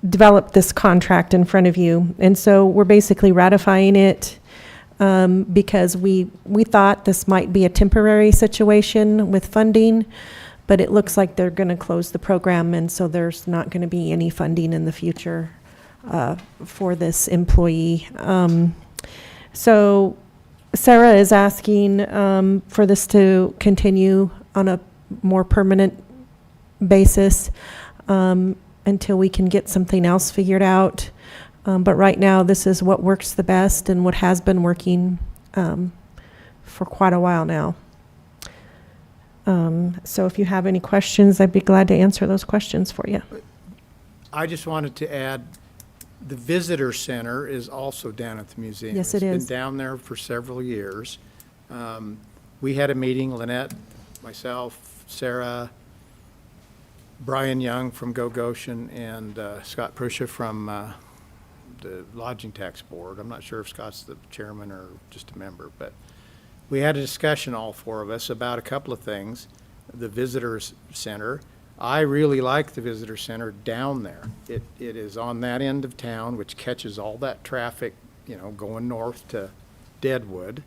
developed this contract in front of you. And so we're basically ratifying it because we thought this might be a temporary situation with funding, but it looks like they're going to close the program, and so there's not going to be any funding in the future for this employee. So Sarah is asking for this to continue on a more permanent basis until we can get something else figured out. But right now, this is what works the best and what has been working for quite a while now. So if you have any questions, I'd be glad to answer those questions for you. I just wanted to add, the visitor center is also down at the museum. Yes, it is. It's been down there for several years. We had a meeting, Lynette, myself, Sarah, Brian Young from Go Goshen, and Scott Prussia from the Lodging Tax Board. I'm not sure if Scott's the chairman or just a member, but we had a discussion, all 4 of us, about a couple of things. The visitors center. I really like the visitor center down there. It is on that end of town, which catches all that traffic, you know, going north to Deadwood.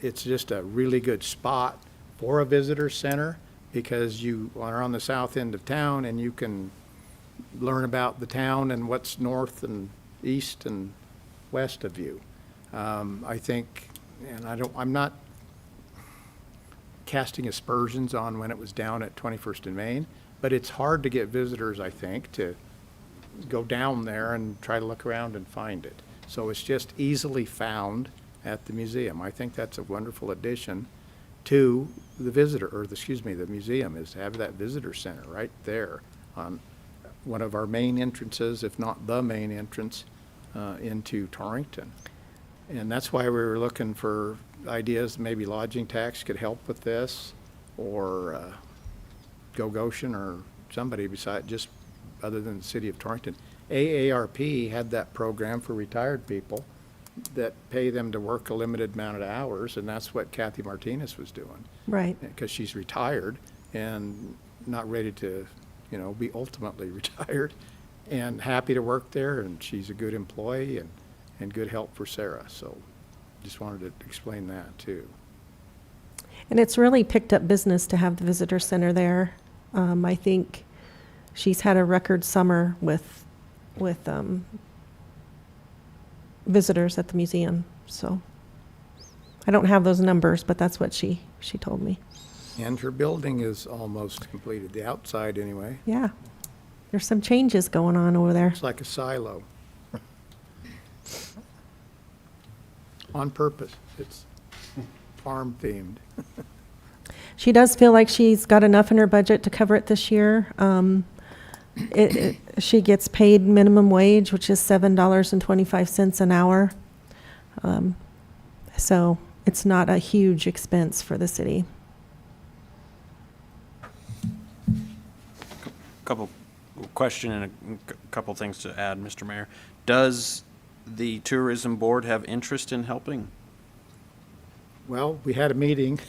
It's just a really good spot for a visitor center because you are on the south end of town and you can learn about the town and what's north and east and west of you. I think, and I'm not casting aspersions on when it was down at 21st and Main, but it's hard to get visitors, I think, to go down there and try to look around and find it. So it's just easily found at the museum. I think that's a wonderful addition to the the museum, is to have that visitor center right there on one of our main entrances, if not the main entrance, into Torrington. And that's why we were looking for ideas. Maybe lodging tax could help with this, or Go Goshen, or somebody beside, just other than the city of Torrington. AARP had that program for retired people that pay them to work a limited amount of hours, and that's what Kathy Martinez was doing. Right. Because she's retired and not ready to, you know, be ultimately retired, and happy to work there, and she's a good employee and good help for Sarah. So just wanted to explain that too. And it's really picked up business to have the visitor center there. I think she's had a record summer with visitors at the museum. So I don't have those numbers, but that's what she told me. And her building is almost completed, the outside anyway. Yeah, there's some changes going on over there. It's like a silo. On purpose. It's farm themed. She does feel like she's got enough in her budget to cover it this year. She gets paid minimum wage, which is $7.25 an hour. So it's not a huge expense for the city. Couple question and a couple things to add, Mr. Mayor. Does the tourism board have interest in helping? Well, we had a meeting,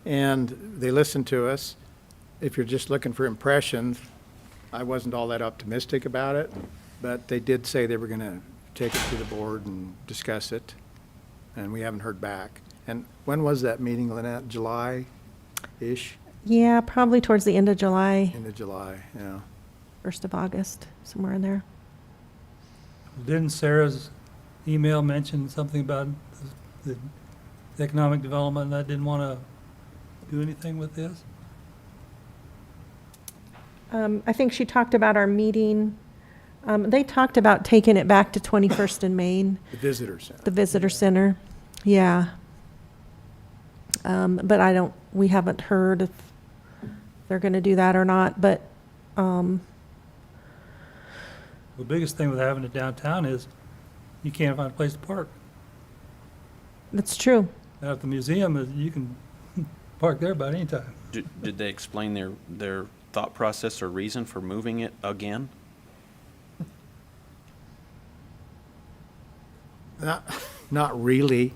and they listened to us. If you're just looking for impressions, I wasn't all that optimistic about it, but they did say they were going to take it to the board and discuss it, and we haven't heard back. And when was that meeting, Lynette? July-ish? Yeah, probably towards the end of July, End of July, yeah. 1st of August, somewhere in there. Didn't Sarah's email mention something about the economic development that didn't want to do anything with this? I think she talked about our meeting. They talked about taking it back to 21st and Main, The visitor center. the visitor center. Yeah. But we haven't heard if they're going to do that or not, but The biggest thing with having it downtown is you can't find a place to park. it's true. Now, at the museum, you can park there about any time. Did they explain their thought process or reason for moving it again? Not really.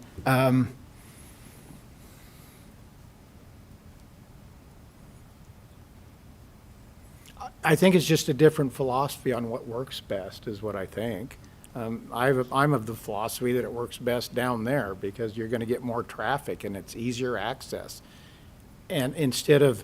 I think it's just a different philosophy on what works best, is what I think. I'm of the philosophy that it works best down there because you're going to get more traffic and it's easier access. And instead of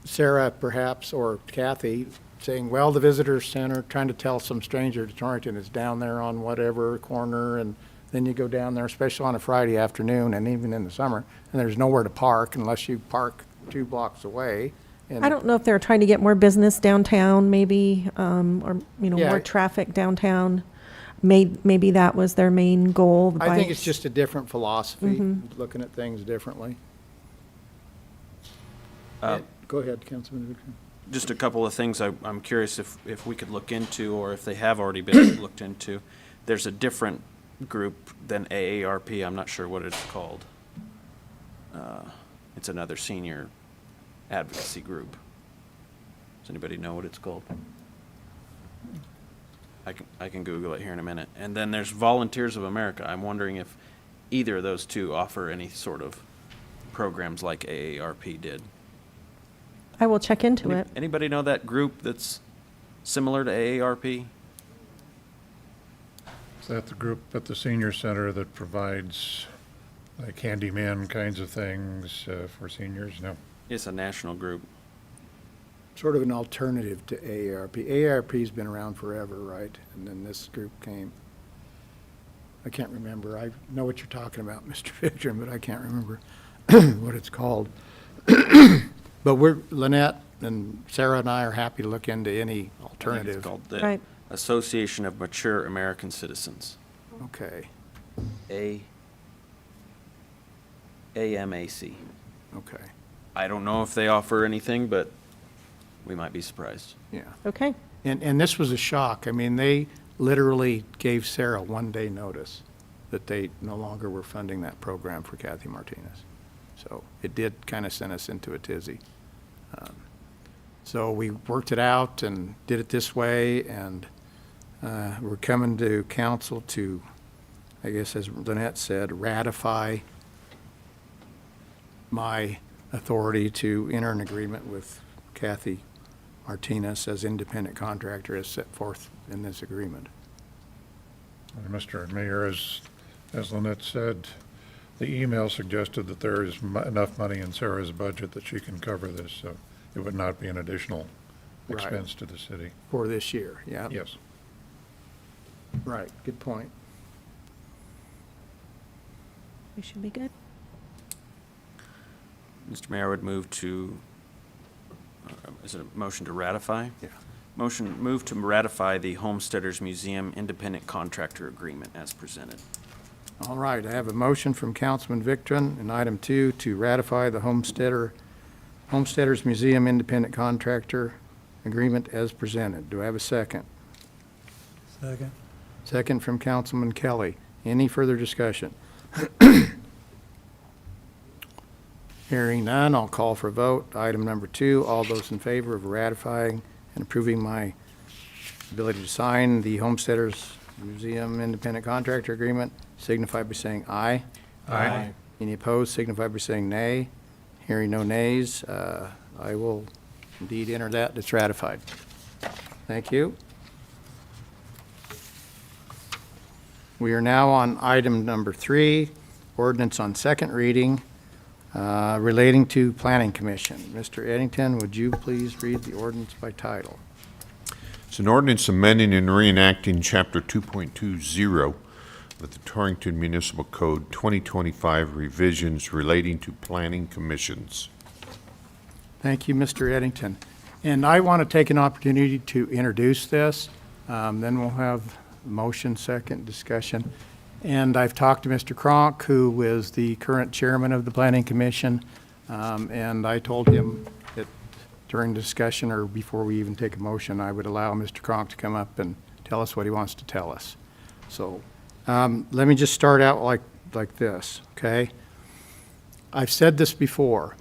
Sarah, perhaps, or Kathy saying, well, the visitor center, trying to tell some stranger to Torrington is down there on whatever corner, and then you go down there, especially on a Friday afternoon and even in the summer, and there's nowhere to park unless you park 2 blocks away. And I don't know if they're trying to get more business downtown, maybe, or, Yeah. more traffic downtown. Maybe that was their main goal. I think by- it's just a different philosophy, looking at things differently. Go ahead, Councilman Victor. Just a couple of things I'm curious if we could look into, or if they have already been looked into. There's a different group than AARP. I'm not sure what it's called. It's another senior advocacy group. Does anybody know what it's called? I can Google it here in a minute. And then there's Volunteers of America. I'm wondering if either of those two offer any sort of programs like AARP did. I will check into it. Anybody know that group that's similar to AARP? Is that the group at the senior center that provides like handyman kinds of things for seniors? No. It's a national group. Sort of an alternative to AARP. AARP's been around forever, right? And then this group came. I can't remember. I know what you're talking about, Mr. Victor, but I can't remember what it's called. But Lynette and Sarah and I are happy to look into any I think alternative. It's called the Right. Association of Mature American Citizens. Okay, AMAC. okay, I don't know if they offer anything, but we might be surprised. yeah. Okay. And this was a shock. I mean, they literally gave Sarah 1-day notice that they no longer were funding that program for Kathy Martinez. So it did kind of send us into a tizzy. So we worked it out and did it this way, and we're coming to council to, I guess, as Lynette said, ratify my authority to enter an agreement with Kathy Martinez as independent contractor as set forth in this agreement. Mr. Mayor, as Lynette said, the email suggested that there is enough money in Sarah's budget that she can cover this, so it would not be an additional Right. expense to the city. For this year, yeah. Yes. Right, good point. We should be good. Mr. Mayor, I would move to, is it a motion to ratify? Yeah. Move to ratify the Homesteaders Museum Independent Contractor Agreement as presented. All right, I have a motion from Councilman Victron in item 2 to ratify the Homesteaders Museum Independent Contractor Agreement as presented. Do I have a second? Second. Second from Councilman Kelly. Any further discussion? Hearing none, I'll call for a vote. Item number 2, all those in favor of ratifying and approving my ability to sign the Homesteaders Museum Independent Contractor Agreement signify by saying aye. Aye. Any opposed signify by saying nay. Hearing no nays, I will indeed enter that. It's ratified. Thank you. We are now on item number 3, ordinance on second reading relating to Planning Commission. Mr. Eddington, would you please read the ordinance by title? It's an ordinance amending and reenacting Chapter 2.20 of the Torrington Municipal Code 2025 revisions relating to planning commissions. Thank you, Mr. Eddington. And I want to take an opportunity to introduce this. Then we'll have motion, second, discussion. And I've talked to Mr. Cronk, who is the current chairman of the Planning Commission, and I told him that during discussion or before we even take a motion, I would allow Mr. Cronk to come up and tell us what he wants to tell us. So let me just start out like this, okay? I've said this before.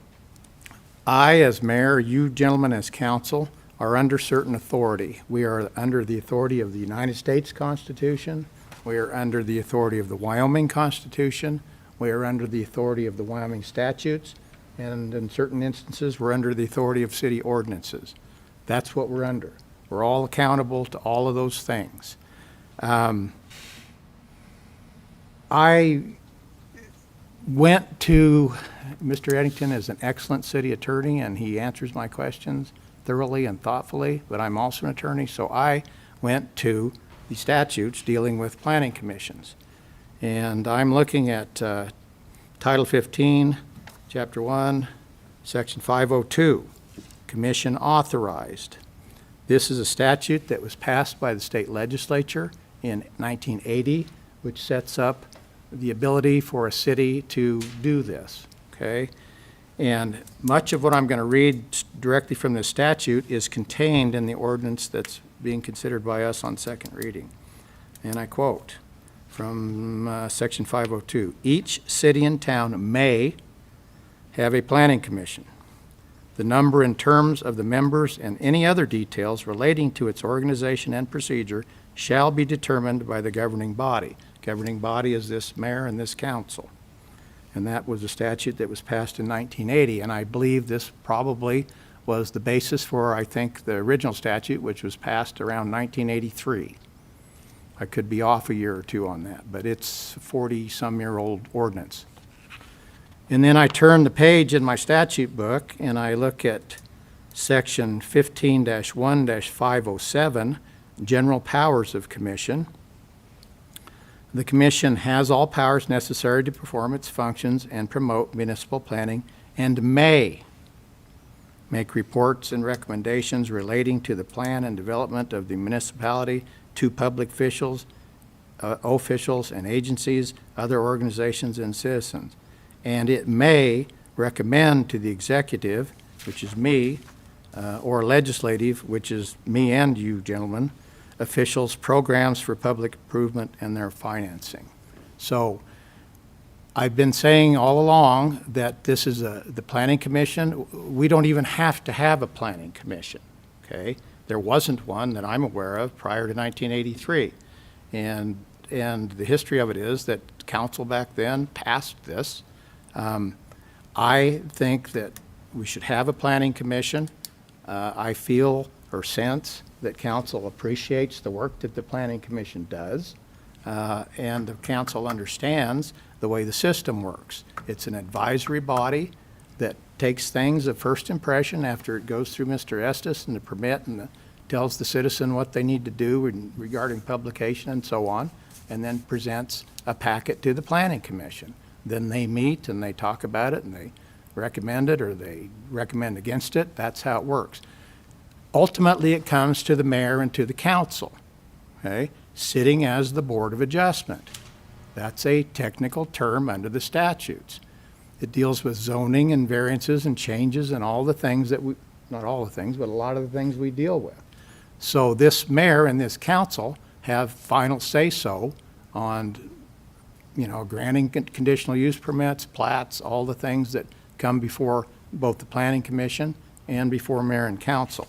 I, as mayor, you gentlemen as council, are under certain authority. We are under the authority of the United States Constitution. We are under the authority of the Wyoming Constitution. We are under the authority of the Wyoming statutes. And in certain instances, we're under the authority of city ordinances. That's what we're under. We're all accountable to all of those things. I went to, Mr. Eddington is an excellent city attorney, and he answers my questions thoroughly and thoughtfully, but I'm also an attorney, so I went to the statutes dealing with planning commissions. And I'm looking at Title 15, Chapter 1, Section 502, Commission Authorized. This is a statute that was passed by the state legislature in 1980, which sets up the ability for a city to do this, okay? And much of what I'm going to read directly from the statute is contained in the ordinance that's being considered by us on second reading. And I quote from Section 502, each city and town may have a planning commission. The number and terms of the members and any other details relating to its organization and procedure shall be determined by the governing body. Governing body is this mayor and this council. And that was a statute that was passed in 1980, and I believe this probably was the basis for, I think, the original statute, which was passed around 1983. I could be off a year or two on that, but it's a 40-some-year-old ordinance. And then I turn the page in my statute book, and I look at Section 15-1-507, General Powers of Commission. The commission has all powers necessary to perform its functions and promote municipal planning and may make reports and recommendations relating to the plan and development of the municipality to public officials and agencies, other organizations, and citizens. And it may recommend to the executive, which is me, or legislative, which is me and you gentlemen, officials, programs for public improvement and their financing. So I've been saying all along that this is the planning commission. We don't even have to have a planning commission, okay? There wasn't one that I'm aware of prior to 1983. And the history of it is that council back then passed this. I think that we should have a planning commission. I feel or sense that council appreciates the work that the planning commission does, and the council understands the way the system works. It's an advisory body that takes things of first impression after it goes through Mr. Estes and the permit and tells the citizen what they need to do regarding publication and so on, and then presents a packet to the Planning Commission. Then they meet and they talk about it and they recommend it or they recommend against it. That's how it works. Ultimately, it comes to the mayor and to the council, okay, sitting as the Board of Adjustment. That's a technical term under the statutes. It deals with zoning and variances and changes and all the things that we, not all the things, but a lot of the things we deal with. So this mayor and this council have final say-so on, granting conditional use permits, plats, all the things that come before both the Planning Commission and before mayor and council.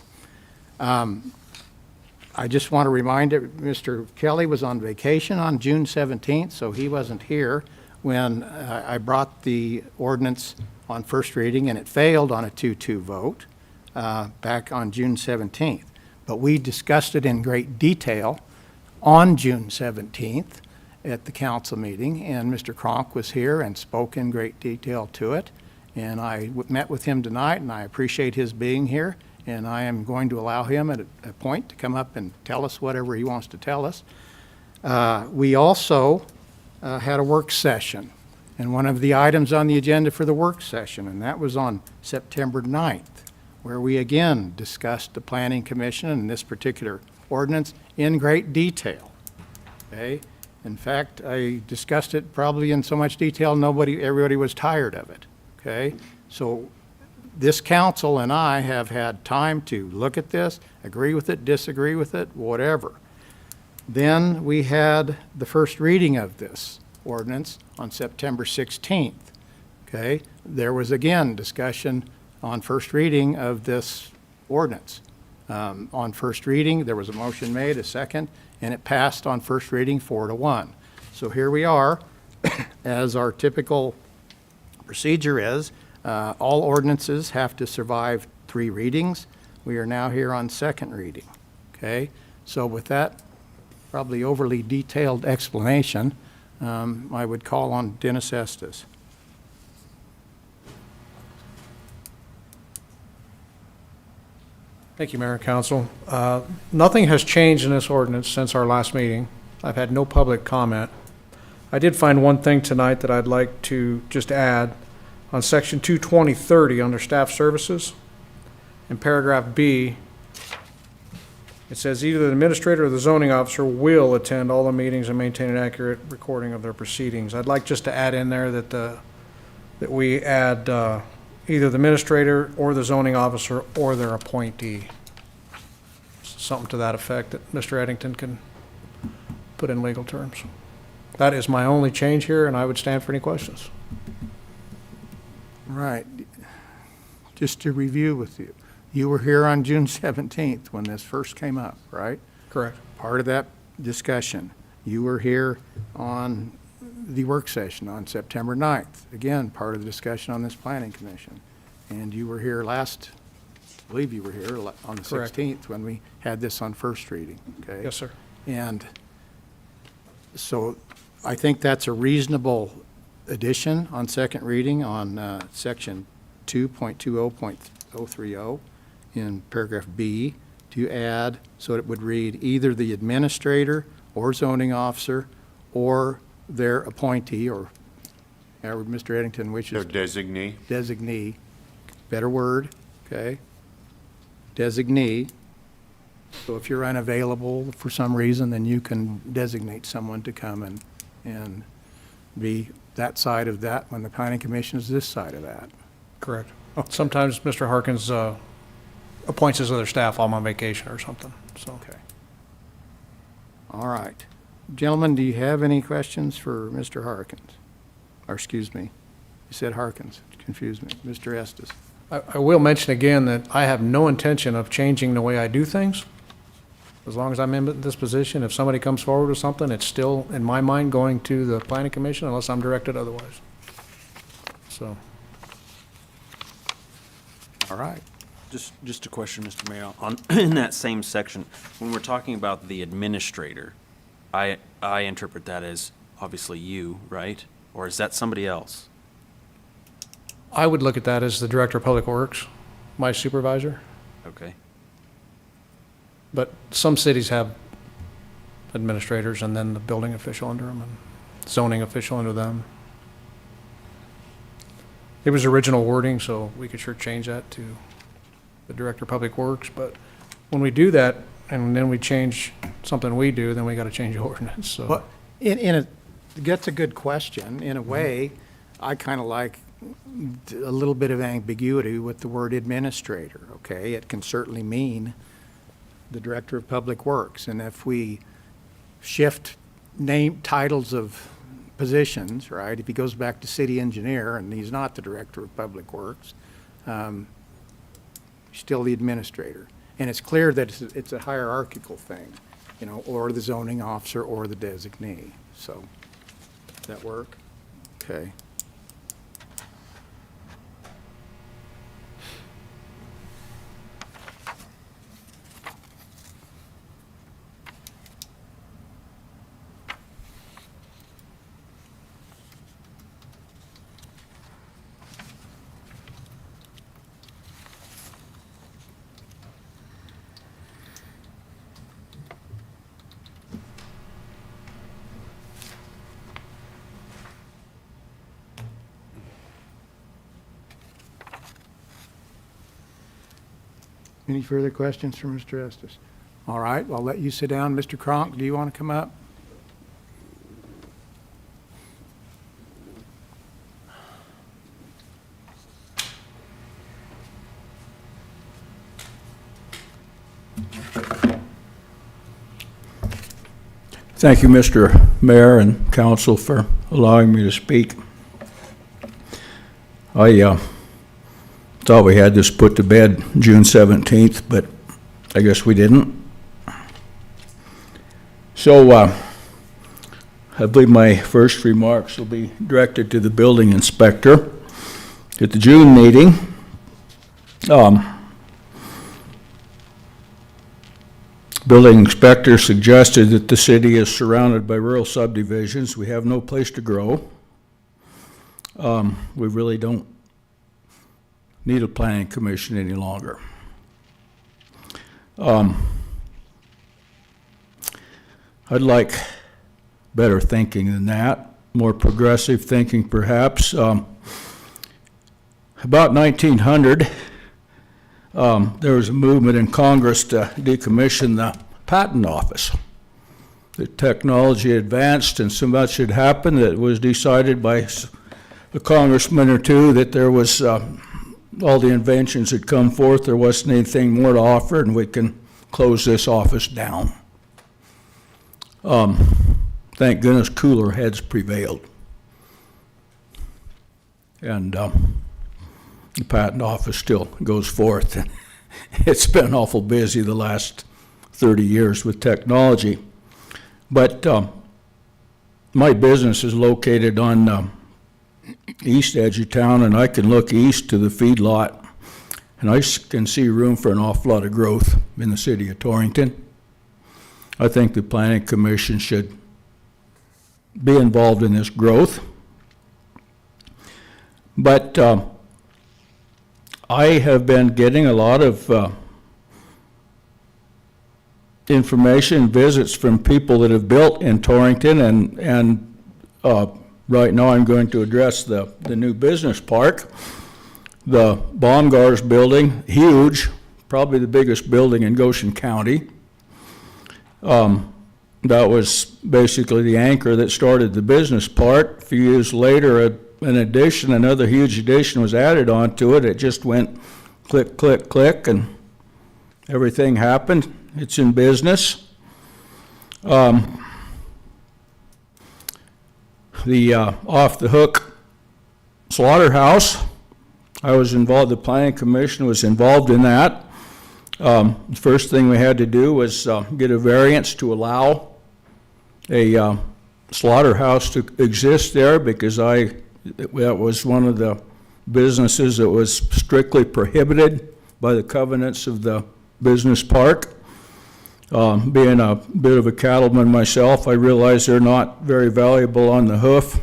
I just want to remind you, Mr. Kelly was on vacation on June 17th, so he wasn't here when I brought the ordinance on first reading, and it failed on a 2-2 vote back on June 17th. But we discussed it in great detail on June 17th at the council meeting, and Mr. Cronk was here and spoke in great detail to it. And I met with him tonight, and I appreciate his being here. And I am going to allow him at a point to come up and tell us whatever he wants to tell us. We also had a work session, and one of the items on the agenda for the work session, and that was on September 9th, where we again discussed the Planning Commission and this particular ordinance in great detail. Okay? In fact, I discussed it probably in so much detail everybody was tired of it. Okay? So this council and I have had time to look at this, agree with it, disagree with it, whatever. Then we had the first reading of this ordinance on September 16th. Okay? There was again discussion on first reading of this ordinance. On first reading, there was a motion made, a second, and it passed on first reading 4-1. So here we are, as our typical procedure is, all ordinances have to survive 3 readings. We are now here on second reading, okay? So with that probably overly detailed explanation, I would call on Dennis Estes. Thank you, Mayor and Council. Nothing has changed in this ordinance since our last meeting. I've had no public comment. I did find one thing tonight that I'd like to just add. On section 22030 under staff services, in paragraph B, it says either the administrator or the zoning officer will attend all the meetings and maintain an accurate recording of their proceedings. I'd like just to add in there that we add either the administrator or the zoning officer or their appointee. Something to that effect that Mr. Eddington can put in legal terms. That is my only change here, and I would stand for any questions. Right. Just to review with you, you were here on June 17th when this first came up, right? Correct. Part of that discussion. You were here on the work session on September 9th. Again, part of the discussion on this Planning Commission. And you were here I believe you were here on the Correct. 16th when we had this on first reading, okay? Yes, sir. And so I think that's a reasonable addition on second reading on section 2.20.030 in paragraph B to add, so it would read either the administrator or zoning officer or their appointee, or however Mr. Eddington wishes. Their designee. Designee, better word, okay? Designee. So if you're unavailable for some reason, then you can designate someone to come and be that side of that when the Planning Commission is this side of that. Correct. Sometimes Mr. Harkins appoints his other staff while I'm on vacation or something, so. Okay. All right. Gentlemen, do you have any questions for Mr. Harkins? Or excuse me, you said Harkins, confused me. Mr. Estes. I will mention again that I have no intention of changing the way I do things. As long as I'm in this position, if somebody comes forward with something, it's still, in my mind, going to the Planning Commission unless I'm directed otherwise. So, All right. Just a question, Mr. Mayor. In that same section, when we're talking about the administrator, I interpret that as obviously you, right? Or is that somebody else? I would look at that as the Director of Public Works, my supervisor. Okay. But some cities have administrators and then the building official under them and zoning official under them. It was original wording, so we could sure change that to the Director of Public Works. But when we do that and then we change something we do, then we got to change the ordinance, so. Well, that's a good question. In a way, I kind of like a little bit of ambiguity with the word administrator, okay? It can certainly mean the Director of Public Works. And if we shift name, titles of positions, right? If he goes back to city engineer and he's not the Director of Public Works, still the administrator. And it's clear that it's a hierarchical thing, you know, or the zoning officer or the designee. So, does that work? Okay. Any further questions for Mr. Estes? All right, I'll let you sit down. Mr. Cronk, do you want to come up? Thank you, Mr. Mayor and Council, for allowing me to speak. I thought we had this put to bed June 17th, but I guess we didn't. So I believe my first remarks will be directed to the building inspector. At the June meeting, building inspector suggested that the city is surrounded by rural subdivisions. We have no place to grow. We really don't need a planning commission any longer. I'd like better thinking than that, more progressive thinking perhaps. About 1900, there was a movement in Congress to decommission the patent office. The technology advanced and so much had happened that it was decided by a congressman or two that there was all the inventions had come forth, there wasn't anything more to offer, and we can close this office down. Thank goodness cooler heads prevailed. And the patent office still goes forth. It's been awful busy the last 30 years with technology. But my business is located on east edge of town, and I can look east to the feedlot, and I can see room for an awful lot of growth in the city of Torrington. I think the Planning Commission should be involved in this growth. But I have been getting a lot of information, visits from people that have built in Torrington, and right now I'm going to address the new business park. The Baumgars building, huge, probably the biggest building in Goshen County. That was basically the anchor that started the business park. A few years later, another huge addition was added onto it. It just went click, click, click, and everything happened. It's in business. The Off the Hook slaughterhouse, I was involved, the Planning Commission was involved in that. The first thing we had to do was get a variance to allow a slaughterhouse to exist there, because that was one of the businesses that was strictly prohibited by the covenants of the business park. Being a bit of a cattleman myself, I realize they're not very valuable on the hoof.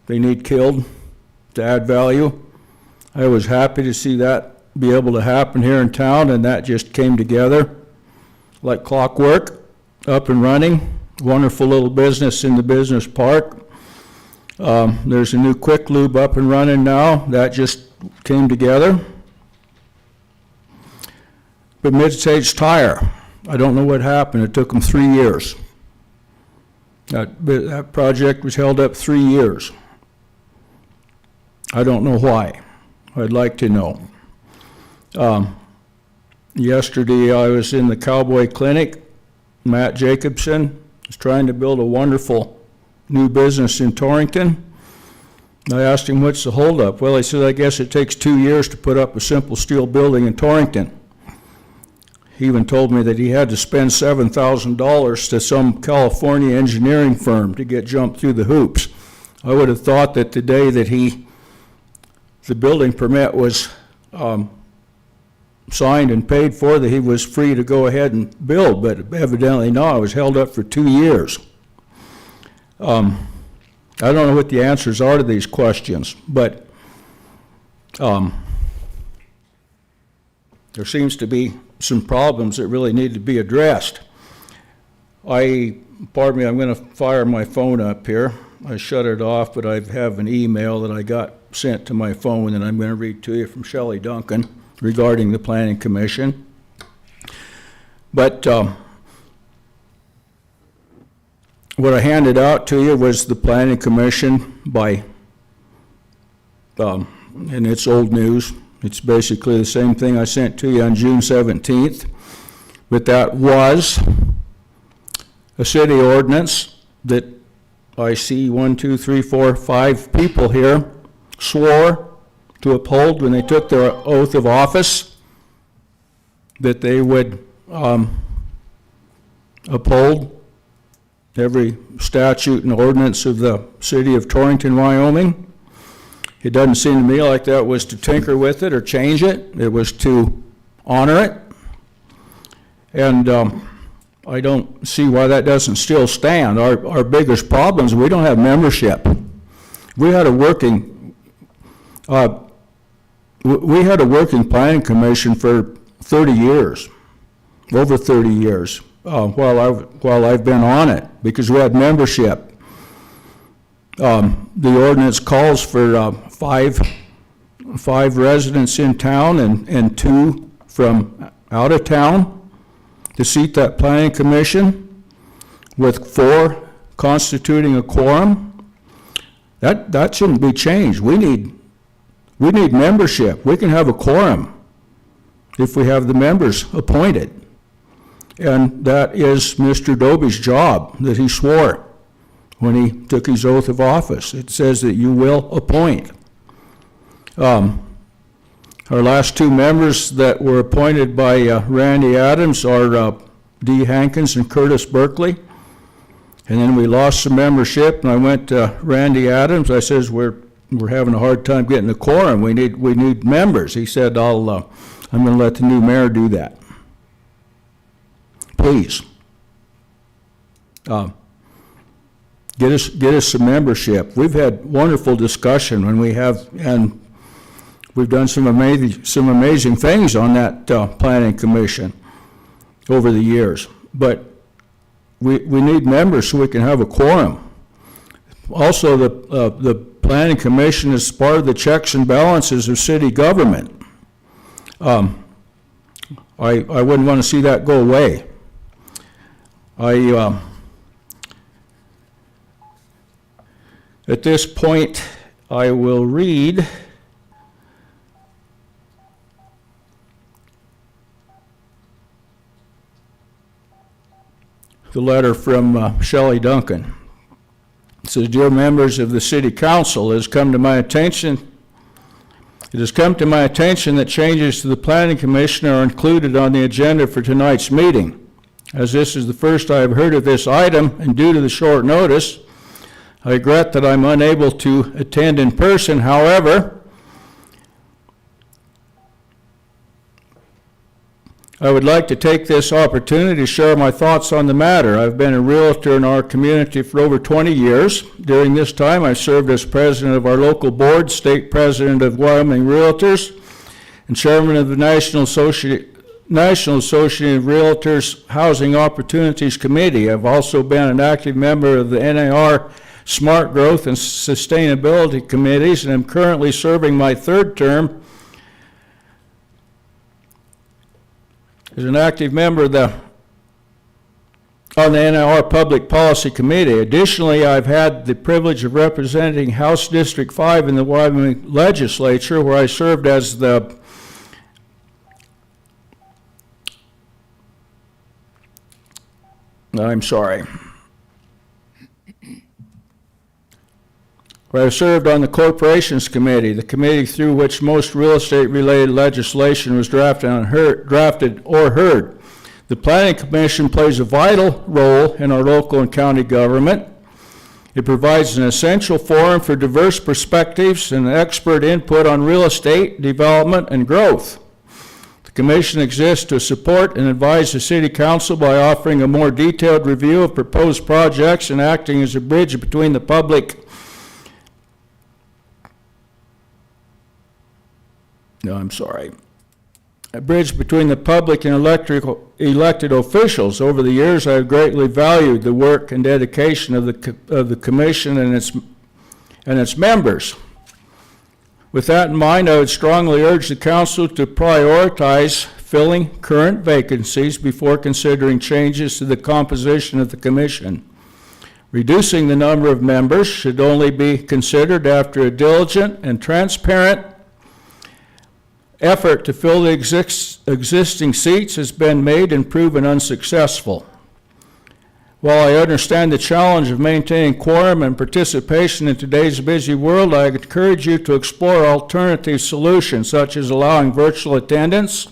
They need killed to add value. I was happy to see that be able to happen here in town, and that just came together like clockwork, up and running. Wonderful little business in the business park. There's a new Quick Lube up and running now. That just came together. But Mid-States Tire, I don't know what happened. It took them 3 years. That project was held up 3 years. I don't know why. I'd like to know. Yesterday, I was in the Cowboy Clinic. Matt Jacobson is trying to build a wonderful new business in Torrington. I asked him, what's the holdup? Well, he said, I guess it takes 2 years to put up a simple steel building in Torrington. He even told me that he had to spend $7,000 to some California engineering firm to get jumped through the hoops. I would have thought that the day that the building permit was signed and paid for, that he was free to go ahead and build, but evidently no, it was held up for 2 years. I don't know what the answers are to these questions, but there seems to be some problems that really need to be addressed. Pardon me, I'm going to fire my phone up here. I shut it off, but I have an email that I got sent to my phone, and I'm going to read to you from Shelley Duncan regarding the Planning Commission. But what I handed out to you was the Planning Commission and it's old news. It's basically the same thing I sent to you on June 17th, but that was a city ordinance that I see 1, 2, 3, 4, 5 people here swore to uphold when they took their oath of office, that they would uphold every statute and ordinance of the city of Torrington, Wyoming. It doesn't seem to me like that was to tinker with it or change it. It was to honor it. And I don't see why that doesn't still stand. Our biggest problem is we don't have membership. We had a working planning commission for 30 years, over 30 years, while I've been on it, because we had membership. The ordinance calls for 5 residents in town and 2 from out of town to seat that planning commission, with 4 constituting a quorum. That shouldn't be changed. We need membership. We can have a quorum if we have the members appointed. And that is Mr. Dobie's job that he swore when he took his oath of office. It says that you will appoint. Our last 2 members that were appointed by Randy Adams are Dee Hankins and Curtis Berkeley. And then we lost some membership, and I went to Randy Adams. I says, we're having a hard time getting a quorum. We need members. He said, I'm going to let the new mayor do that. Please. Get us some membership. We've had wonderful discussion and we've done some amazing things on that planning commission over the years. But we need members so we can have a quorum. Also, the planning commission is part of the checks and balances of city government. I wouldn't want to see that go away. At this point, I will read the letter from Shelley Duncan. It says, "Dear members of the City Council, it has come to my attention that changes to the Planning Commission are included on the agenda for tonight's meeting. As this is the first I have heard of this item, and due to the short notice, I regret that I'm unable to attend in person. However, I would like to take this opportunity to share my thoughts on the matter. I've been a realtor in our community for over 20 years. During this time, I served as president of our local board, state president of Wyoming Realtors, and chairman of the National Association of Realtors Housing Opportunities Committee. I've also been an active member of the NAR Smart Growth and Sustainability Committees, and I'm currently serving my third term as an active member of on the NAR Public Policy Committee. Additionally, I've had the privilege of representing House District 5 in the Wyoming Legislature, where I served as where I served on the Corporations Committee, the committee through which most real estate-related legislation was drafted or heard. The Planning Commission plays a vital role in our local and county government. It provides an essential forum for diverse perspectives and expert input on real estate, development, and growth. The Commission exists to support and advise the City Council by offering a more detailed review of proposed projects and acting as a bridge between the public a bridge between the public and elected officials. Over the years, I have greatly valued the work and dedication of the Commission and its members. With that in mind, I would strongly urge the Council to prioritize filling current vacancies before considering changes to the composition of the Commission. Reducing the number of members should only be considered after a diligent and transparent effort to fill the existing seats has been made and proven unsuccessful. While I understand the challenge of maintaining quorum and participation in today's busy world, I encourage you to explore alternative solutions such as allowing virtual attendance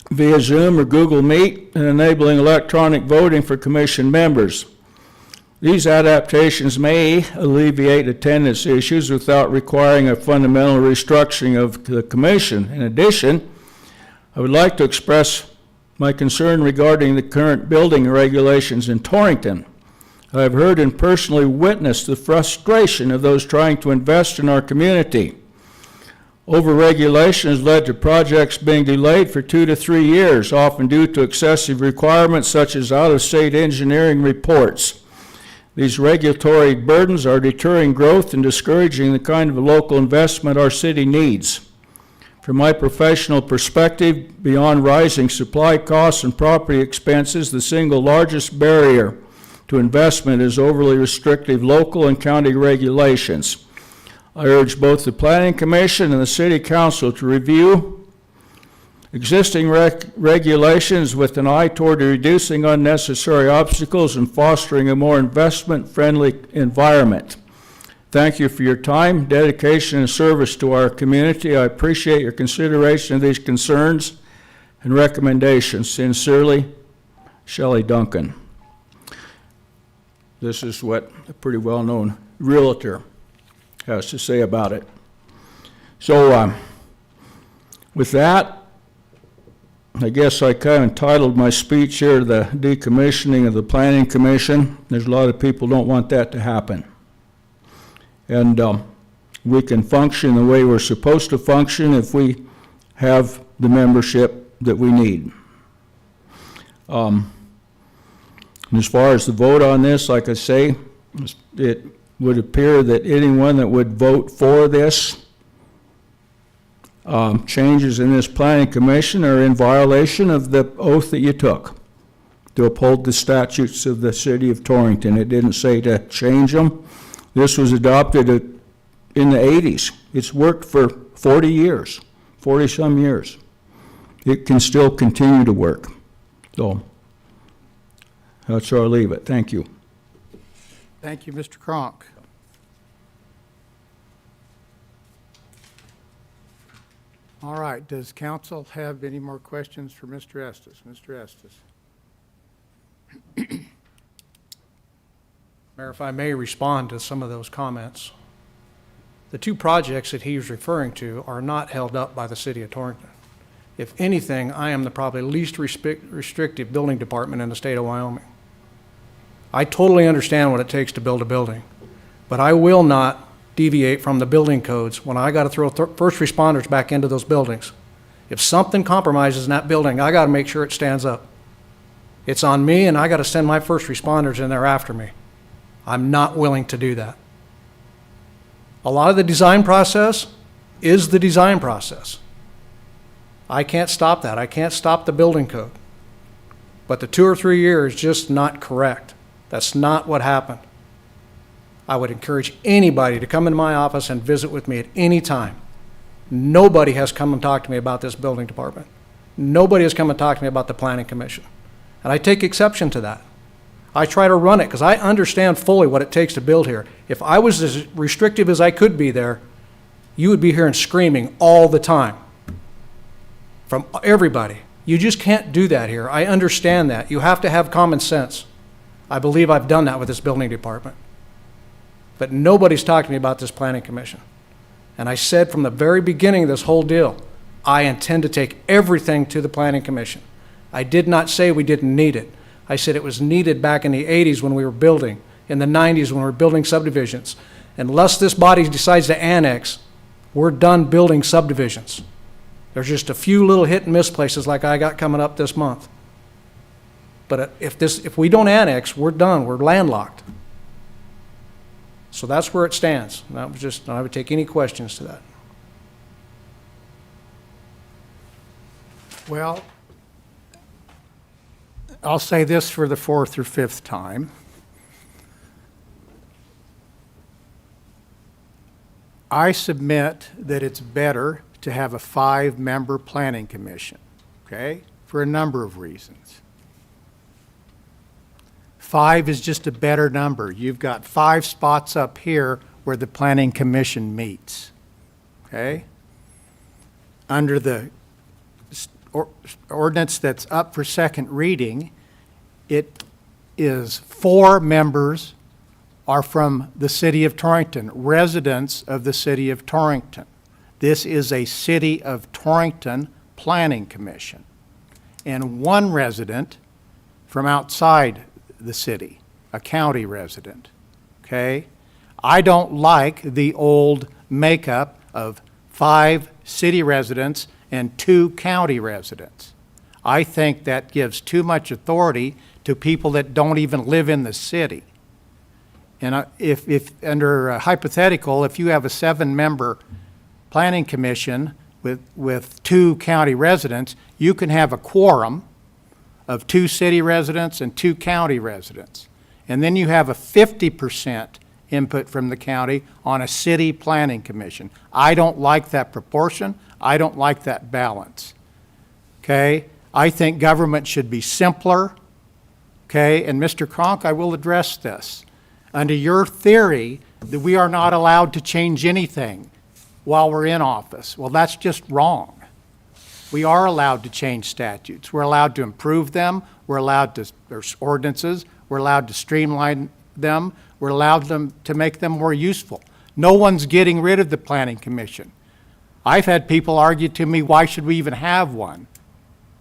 via Zoom or Google Meet and enabling electronic voting for Commission members. These adaptations may alleviate attendance issues without requiring a fundamental restructuring of the Commission. In addition, I would like to express my concern regarding the current building regulations in Torrington. I have heard and personally witnessed the frustration of those trying to invest in our community. Overregulation has led to projects being delayed for 2 to 3 years, often due to excessive requirements such as out-of-state engineering reports. These regulatory burdens are deterring growth and discouraging the kind of local investment our city needs. From my professional perspective, beyond rising supply costs and property expenses, the single largest barrier to investment is overly restrictive local and county regulations. I urge both the Planning Commission and the City Council to review existing regulations with an eye toward reducing unnecessary obstacles and fostering a more investment-friendly environment. Thank you for your time, dedication, and service to our community. I appreciate your consideration of these concerns and recommendations. Sincerely, Shelley Duncan. This is what a pretty well-known realtor has to say about it. So with that, I guess I kind of entitled my speech here, The Decommissioning of the Planning Commission. There's a lot of people who don't want that to happen. And we can function the way we're supposed to function if we have the membership that we need. As far as the vote on this, like I say, it would appear that anyone that would vote for this changes in this planning commission are in violation of the oath that you took to uphold the statutes of the city of Torrington. It didn't say to change them. This was adopted in the 80s. It's worked for 40 years, 40-some years. It can still continue to work. So that's where I'll leave it. Thank you. Thank you, Mr. Cronk. All right, does council have any more questions for Mr. Estes? Mr. Estes. Mayor, if I may respond to some of those comments. The two projects that he was referring to are not held up by the city of Torrington. If anything, I am the probably least restrictive building department in the state of Wyoming. I totally understand what it takes to build a building, but I will not deviate from the building codes when I got to throw first responders back into those buildings. If something compromises in that building, I got to make sure it stands up. It's on me, and I got to send my first responders in there after me. I'm not willing to do that. A lot of the design process is the design process. I can't stop that. I can't stop the building code. But the 2 or 3 years is just not correct. That's not what happened. I would encourage anybody to come into my office and visit with me at any time. Nobody has come and talked to me about this building department. Nobody has come and talked to me about the planning commission. And I take exception to that. I try to run it because I understand fully what it takes to build here. If I was as restrictive as I could be there, you would be hearing screaming all the time from everybody. You just can't do that here. I understand that. You have to have common sense. I believe I've done that with this building department. But nobody's talked to me about this planning commission. And I said from the very beginning of this whole deal, I intend to take everything to the planning commission. I did not say we didn't need it. I said it was needed back in the 80s when we were building, in the 90s when we were building subdivisions. Unless this body decides to annex, we're done building subdivisions. There's just a few little hit and miss places like I got coming up this month. But if we don't annex, we're done. We're landlocked. So that's where it stands. And I would take any questions to that. Well, I'll say this for the 4th or 5th time. I submit that it's better to have a 5-member planning commission, okay, for a number of reasons. 5 is just a better number. You've got 5 spots up here where the planning commission meets, okay? Under the ordinance that's up for second reading, it is 4 members are from the city of Torrington, residents of the city of Torrington. This is a City of Torrington Planning Commission. And 1 resident from outside the city, a county resident, okay? I don't like the old makeup of 5 city residents and 2 county residents. I think that gives too much authority to people that don't even live in the city. And if under a hypothetical, if you have a 7-member planning commission with 2 county residents, you can have a quorum of 2 city residents and 2 county residents. And then you have a 50% input from the county on a city planning commission. I don't like that proportion. I don't like that balance. Okay? I think government should be simpler. Okay? And Mr. Cronk, I will address this. Under your theory that we are not allowed to change anything while we're in office, well, that's just wrong. We are allowed to change statutes. We're allowed to improve them. We're allowed to, there's ordinances. We're allowed to streamline them. We're allowed them to make them more useful. No one's getting rid of the planning commission. I've had people argue to me, why should we even have one?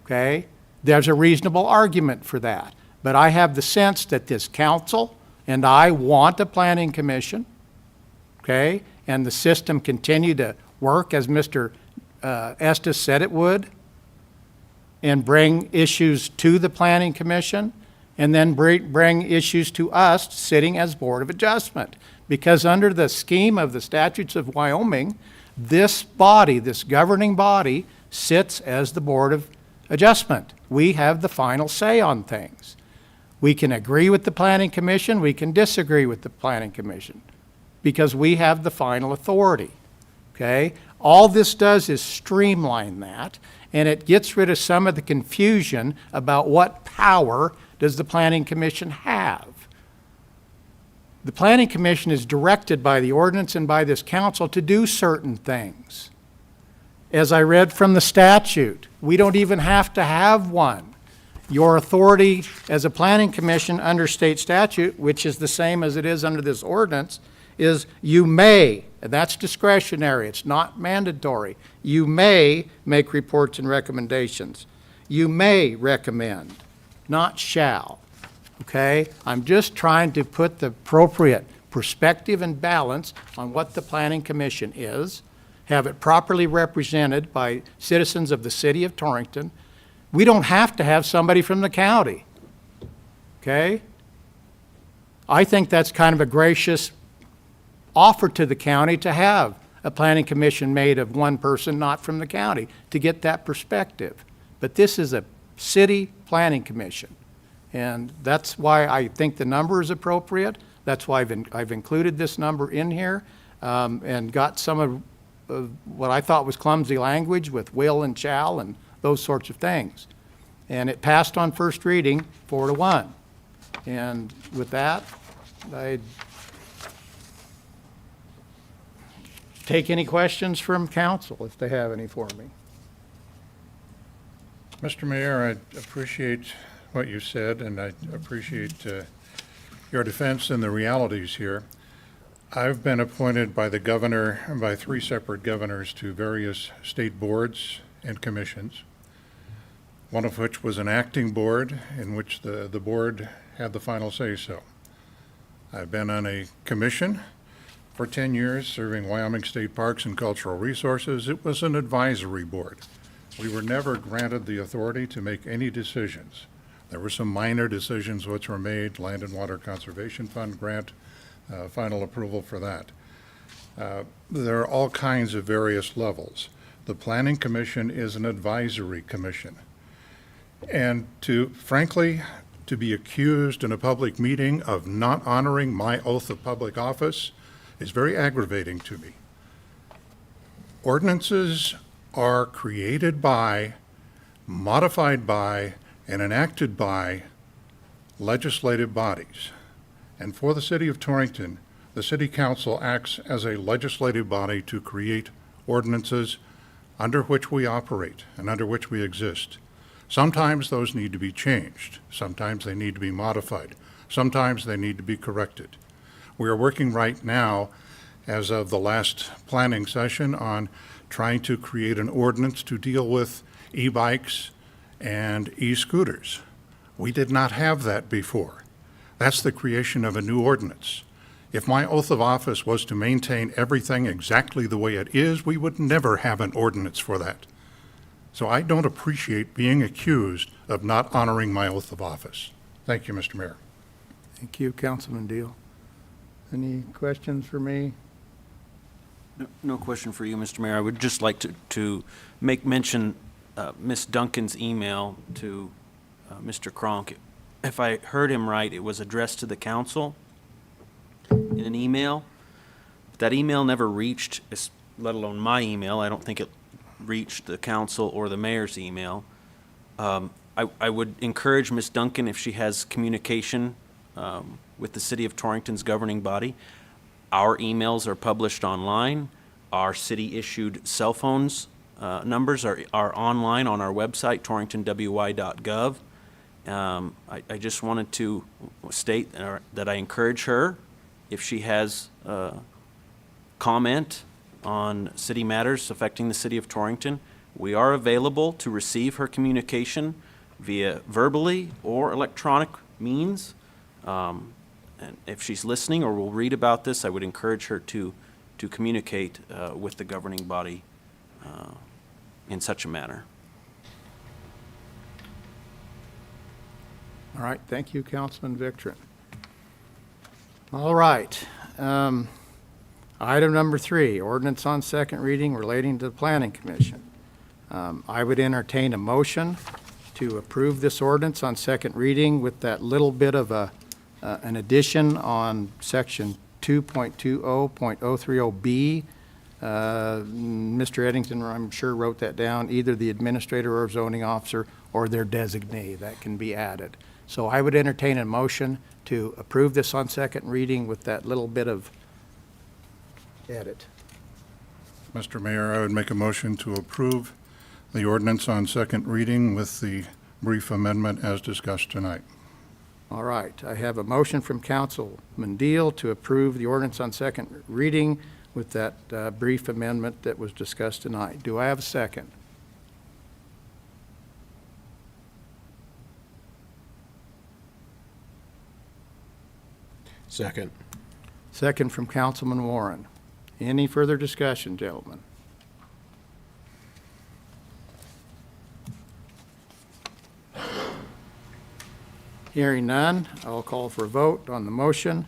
Okay? There's a reasonable argument for that. But I have the sense that this council and I want a planning commission, okay? And the system continue to work as Mr. Estes said it would, and bring issues to the planning commission, and then bring issues to us sitting as Board of Adjustment. Because under the scheme of the statutes of Wyoming, this body, this governing body, sits as the Board of Adjustment. We have the final say on things. We can agree with the planning commission, we can disagree with the planning commission, because we have the final authority, okay? All this does is streamline that, and it gets rid of some of the confusion about what power does the planning commission have. The planning commission is directed by the ordinance and by this council to do certain things. As I read from the statute, we don't even have to have one. Your authority as a planning commission under state statute, which is the same as it is under this ordinance, is you may, and that's discretionary, it's not mandatory. You may make reports and recommendations. You may recommend, not shall, okay? I'm just trying to put the appropriate perspective and balance on what the Planning Commission is, have it properly represented by citizens of the city of Torrington. We don't have to have somebody from the county, okay? I think that's kind of a gracious offer to the county to have a planning commission made of one person, not from the county, to get that perspective. But this is a city planning commission, and that's why I think the number is appropriate. That's why I've included this number in here, and got some of what I thought was clumsy language with will and shall and those sorts of things. And it passed on first reading 4-1. And with that, I'd take any questions from council if they have any for me. Mr. Mayor, I appreciate what you said, and I appreciate your defense and the realities here. I've been appointed by the governor, and by 3 separate governors, to various state boards and commissions, one of which was an acting board in which the board had the final say-so. I've been on a commission for 10 years serving Wyoming State Parks and Cultural Resources. It was an advisory board. We were never granted the authority to make any decisions. There were some minor decisions which were made, Land and Water Conservation Fund grant, final approval for that. There are all kinds of various levels. The Planning Commission is an advisory commission. And frankly, to be accused in a public meeting of not honoring my oath of public office is very aggravating to me. Ordinances are created by, modified by, and enacted by legislative bodies. And for the city of Torrington, the city council acts as a legislative body to create ordinances under which we operate and under which we exist. Sometimes those need to be changed. Sometimes they need to be modified. Sometimes they need to be corrected. We are working right now, as of the last planning session, on trying to create an ordinance to deal with e-bikes and e-scooters. We did not have that before. That's the creation of a new ordinance. If my oath of office was to maintain everything exactly the way it is, we would never have an ordinance for that. So I don't appreciate being accused of not honoring my oath of office. Thank you, Mr. Mayor. Thank you, Councilman Deal. Any questions for me? No question for you, Mr. Mayor. I would just like to make mention Ms. Duncan's email to Mr. Cronk. If I heard him right, it was addressed to the council in an email. But that email never reached, let alone my email. I don't think it reached the council or the mayor's email. I would encourage Ms. Duncan, if she has communication with the city of Torrington's governing body. Our emails are published online. Our city-issued cell phones numbers are online on our website, torringtonwy.gov. I just wanted to state that I encourage her, if she has comment on city matters affecting the city of Torrington, we are available to receive her communication via verbally or electronic means. And if she's listening or will read about this, I would encourage her to communicate with the governing body in such a manner. All right, thank you, Councilman Victorin. All right. Item number 3, ordinance on second reading relating to the Planning Commission. I would entertain a motion to approve this ordinance on second reading with that little bit of an addition on section 2.20.030B. Mr. Eddington, I'm sure, wrote that down, either the administrator or zoning officer or their designee. That can be added. So I would entertain a motion to approve this on second reading with that little bit of edit. Mr. Mayor, I would make a motion to approve the ordinance on second reading with the brief amendment as discussed tonight. All right, I have a motion from Councilman Deal to approve the ordinance on second reading with that brief amendment that was discussed tonight. Do I have a second? Second. Second from Councilman Warren. Any further discussion, gentlemen? Hearing none, I'll call for a vote on the motion.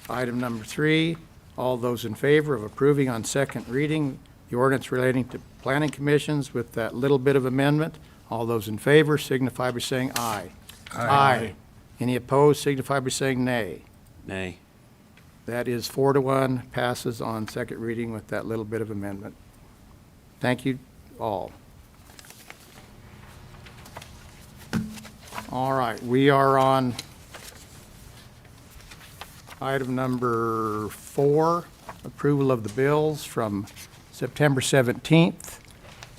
Item number 3, all those in favor of approving on second reading the ordinance relating to planning commissions with that little bit of amendment, all those in favor signify by saying aye. Aye. Any opposed signify by saying nay. Nay. That is 4-1, passes on second reading with that little bit of amendment. Thank you all. All right, we are on item number 4, approval of the bills from September 17th,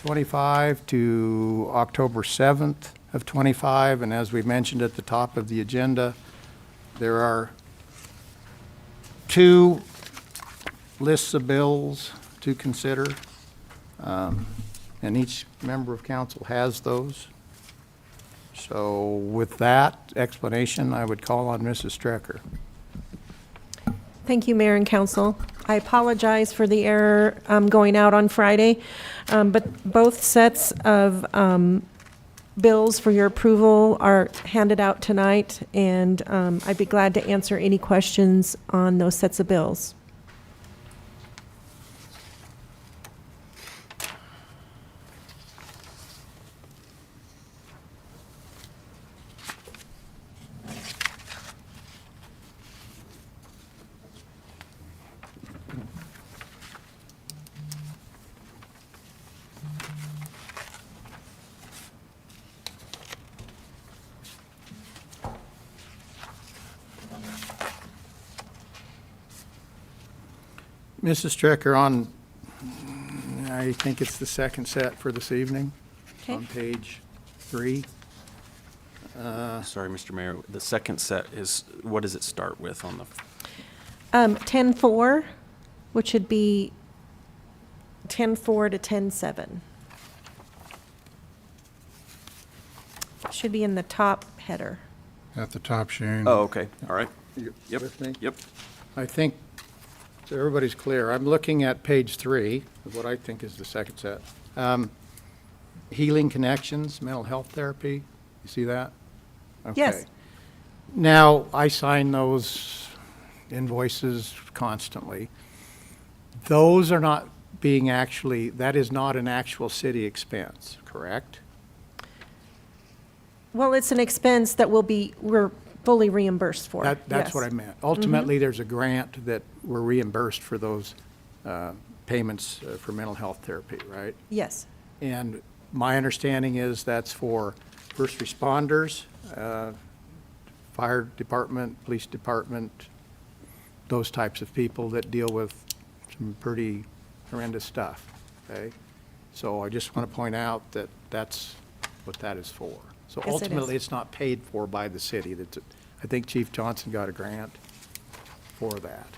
25 to October 7th of 25. And as we mentioned at the top of the agenda, there are 2 lists of bills to consider, and each member of council has those. So with that explanation, I would call on Mrs. Strecker. Thank you, Mayor and Council. I apologize for the error going out on Friday, but both sets of bills for your approval are handed out tonight, and I'd be glad to answer any questions on those sets of bills. Mrs. Strecker, on, I think it's the second set for this evening, Okay. on page 3. Sorry, Mr. Mayor, the second set is, what does it start with on the, 10-4, which should be 10-4 to 10-7. Should be in the top header. At the top, Shane. oh, okay, all right. Yep, With me? yep. I think, so everybody's clear, I'm looking at page 3 of what I think is the second set. Healing Connections, mental health therapy, you see that? Yes. Okay. Now, I sign those invoices constantly. Those are not being actually, that is not an actual city expense, correct? Well, it's an expense that we're fully reimbursed for. That's what I Yes. meant. Ultimately, there's a grant that we're reimbursed for those payments for mental health therapy, right? Yes. And my understanding is that's for first responders, fire department, police department, those types of people that deal with some pretty horrendous stuff, okay? So I just want to point out that that's what that is for. So Yes, it is. ultimately, it's not paid for by the city. I think Chief Johnson got a grant for that,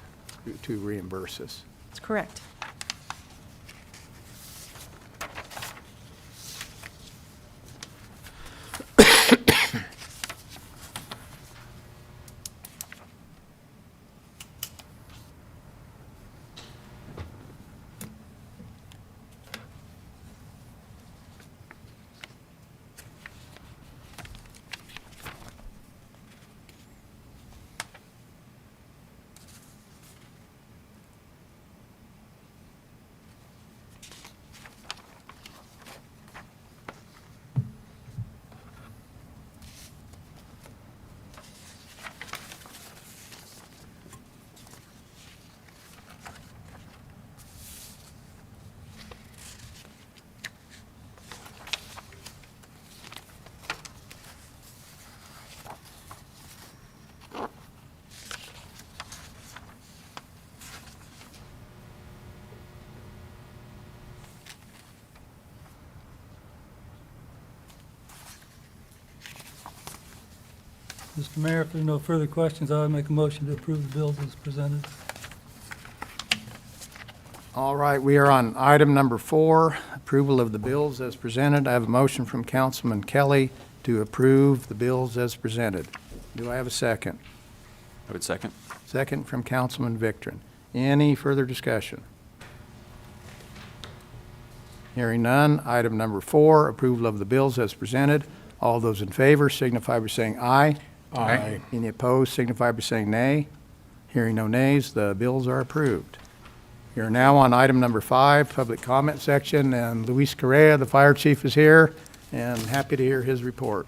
to reimburse us. That's correct. Mr. Mayor, if there's no further questions, I would make a motion to approve the bills as presented. All right, we are on item number 4, approval of the bills as presented. I have a motion from Councilman Kelly to approve the bills as presented. Do I have a second? I would second. Second from Councilman Victorin. Any further discussion? Hearing none. Item number 4, approval of the bills as presented. All those in favor signify by saying aye. Aye. Any opposed signify by saying nay. Hearing no nays, the bills are approved. We are now on item number 5, public comment section, and Luis Correa, the fire chief, is here, and happy to hear his report.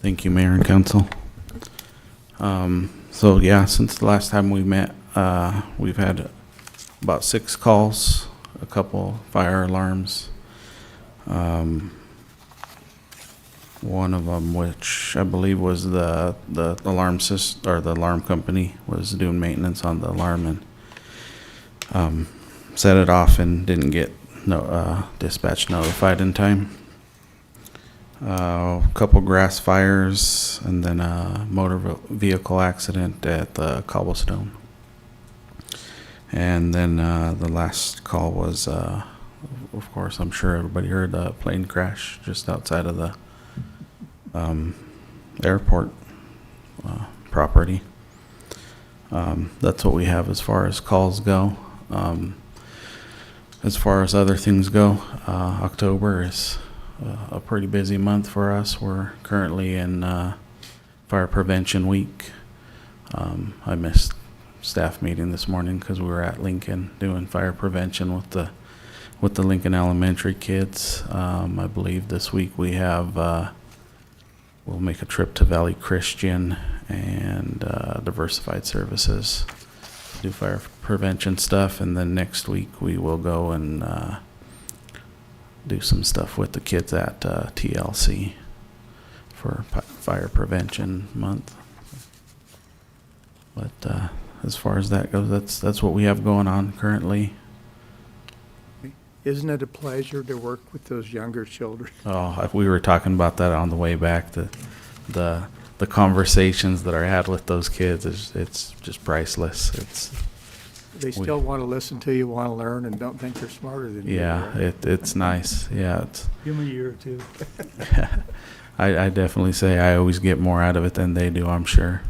Thank you, Mayor and Council. So yeah, since the last time we met, we've had about 6 calls, a couple fire alarms. One of them, which I believe was the alarm system, or the alarm company was doing maintenance on the alarm and set it off and didn't get dispatch notified in time. A couple grass fires, and then a motor vehicle accident at the Cobblestone. And then the last call was, of course, I'm sure everybody heard the plane crash just outside of the airport property. That's what we have as far as calls go. As far as other things go, October is a pretty busy month for us. We're currently in Fire Prevention Week. I missed staff meeting this morning because we were at Lincoln doing fire prevention with the Lincoln Elementary kids. I believe this week we have we'll make a trip to Valley Christian and Diversified Services to do fire prevention stuff, and then next week we will go and do some stuff with the kids at TLC for Fire Prevention Month. But as far as that goes, that's what we have going on currently. Isn't it a pleasure to work with those younger children? Oh, we were talking about that on the way back. The conversations that are had with those kids it's just priceless. They still want to listen to you, want to learn, and don't think they're smarter than you. Yeah, it's nice. Yeah, Give them a year or two. I definitely say I always get more out of it than they do, I'm sure.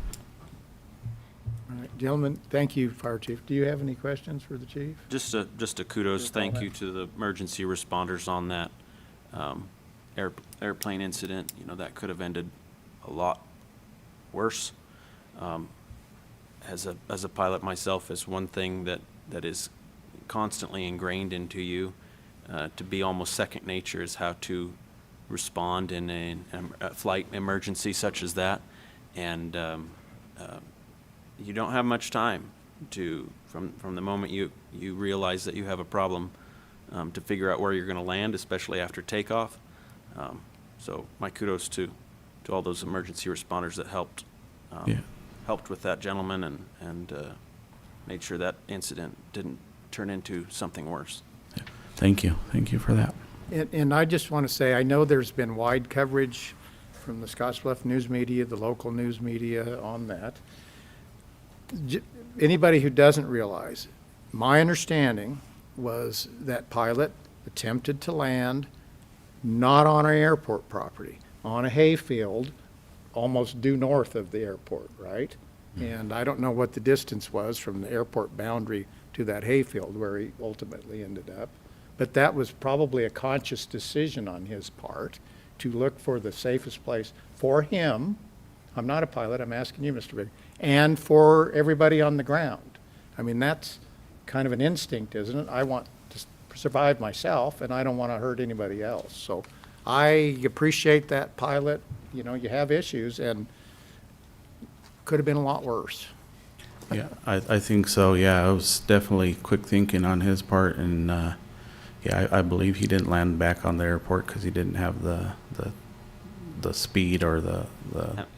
All right, gentlemen, thank you, Fire Chief. Do you have any questions for the chief? Just a kudos, thank you to the emergency responders on that airplane incident. You know, that could have ended a lot worse. As a pilot myself, is one thing that is constantly ingrained into you, to be almost second nature, is how to respond in a flight emergency such as that. And you don't have much time from the moment you realize that you have a problem, to figure out where you're going to land, especially after takeoff. So my kudos to all those emergency responders that helped with that gentleman and made sure that incident didn't turn into something worse. Yeah. Thank you for that. And I just want to say, I know there's been wide coverage from the Scottsbluff news media, the local news media on that. Anybody who doesn't realize, my understanding was that pilot attempted to land not on our airport property, on a hayfield almost due north of the airport, right? And I don't know what the distance was from the airport boundary to that hayfield where he ultimately ended up. But that was probably a conscious decision on his part to look for the safest place for him. I'm not a pilot, I'm asking you, Mr. Big, and for everybody on the ground. I mean, that's kind of an instinct, isn't it? I want to survive myself, and I don't want to hurt anybody else. So I appreciate that, pilot. You know, you have issues, and could have been a lot worse. Yeah, I think so. Yeah, it was definitely quick thinking on his part, and I believe he didn't land back on the airport because he didn't have the speed or the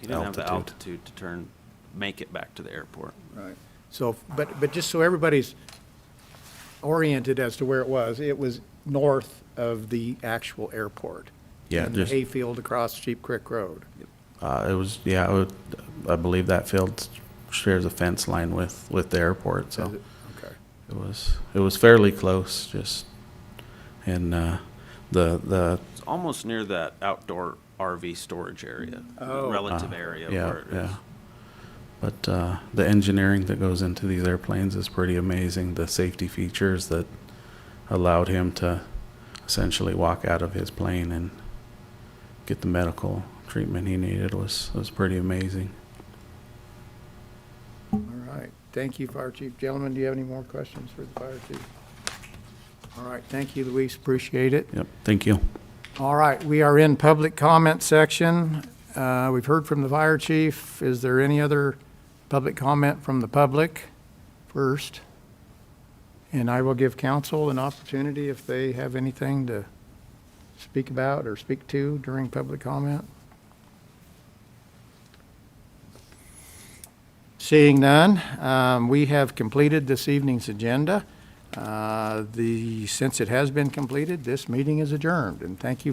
He didn't have the altitude to make it back to the airport. Right. So, but just so everybody's oriented as to where it was north of the actual airport. Yeah, in the just, hayfield across Sheep Creek Road. it was, I believe that field shares a fence line with the airport, so Okay. it was fairly close, just, and, the, It's almost near that outdoor RV storage area, relative area yeah, where it is. yeah. But, the engineering that goes into these airplanes is pretty amazing. The safety features that allowed him to essentially walk out of his plane and get the medical treatment he needed was pretty amazing. All right. Thank you, Fire Chief. Gentlemen, do you have any more questions for the Fire Chief? All right. Thank you, Luis. Appreciate it. Yep, thank you. All right. We are in public comment section. We've heard from the Fire Chief. Is there any other public comment from the public first? And I will give council an opportunity if they have anything to speak about or speak to during public comment. Seeing none, we have completed this evening's agenda. Since it has been completed, this meeting is adjourned, and thank you.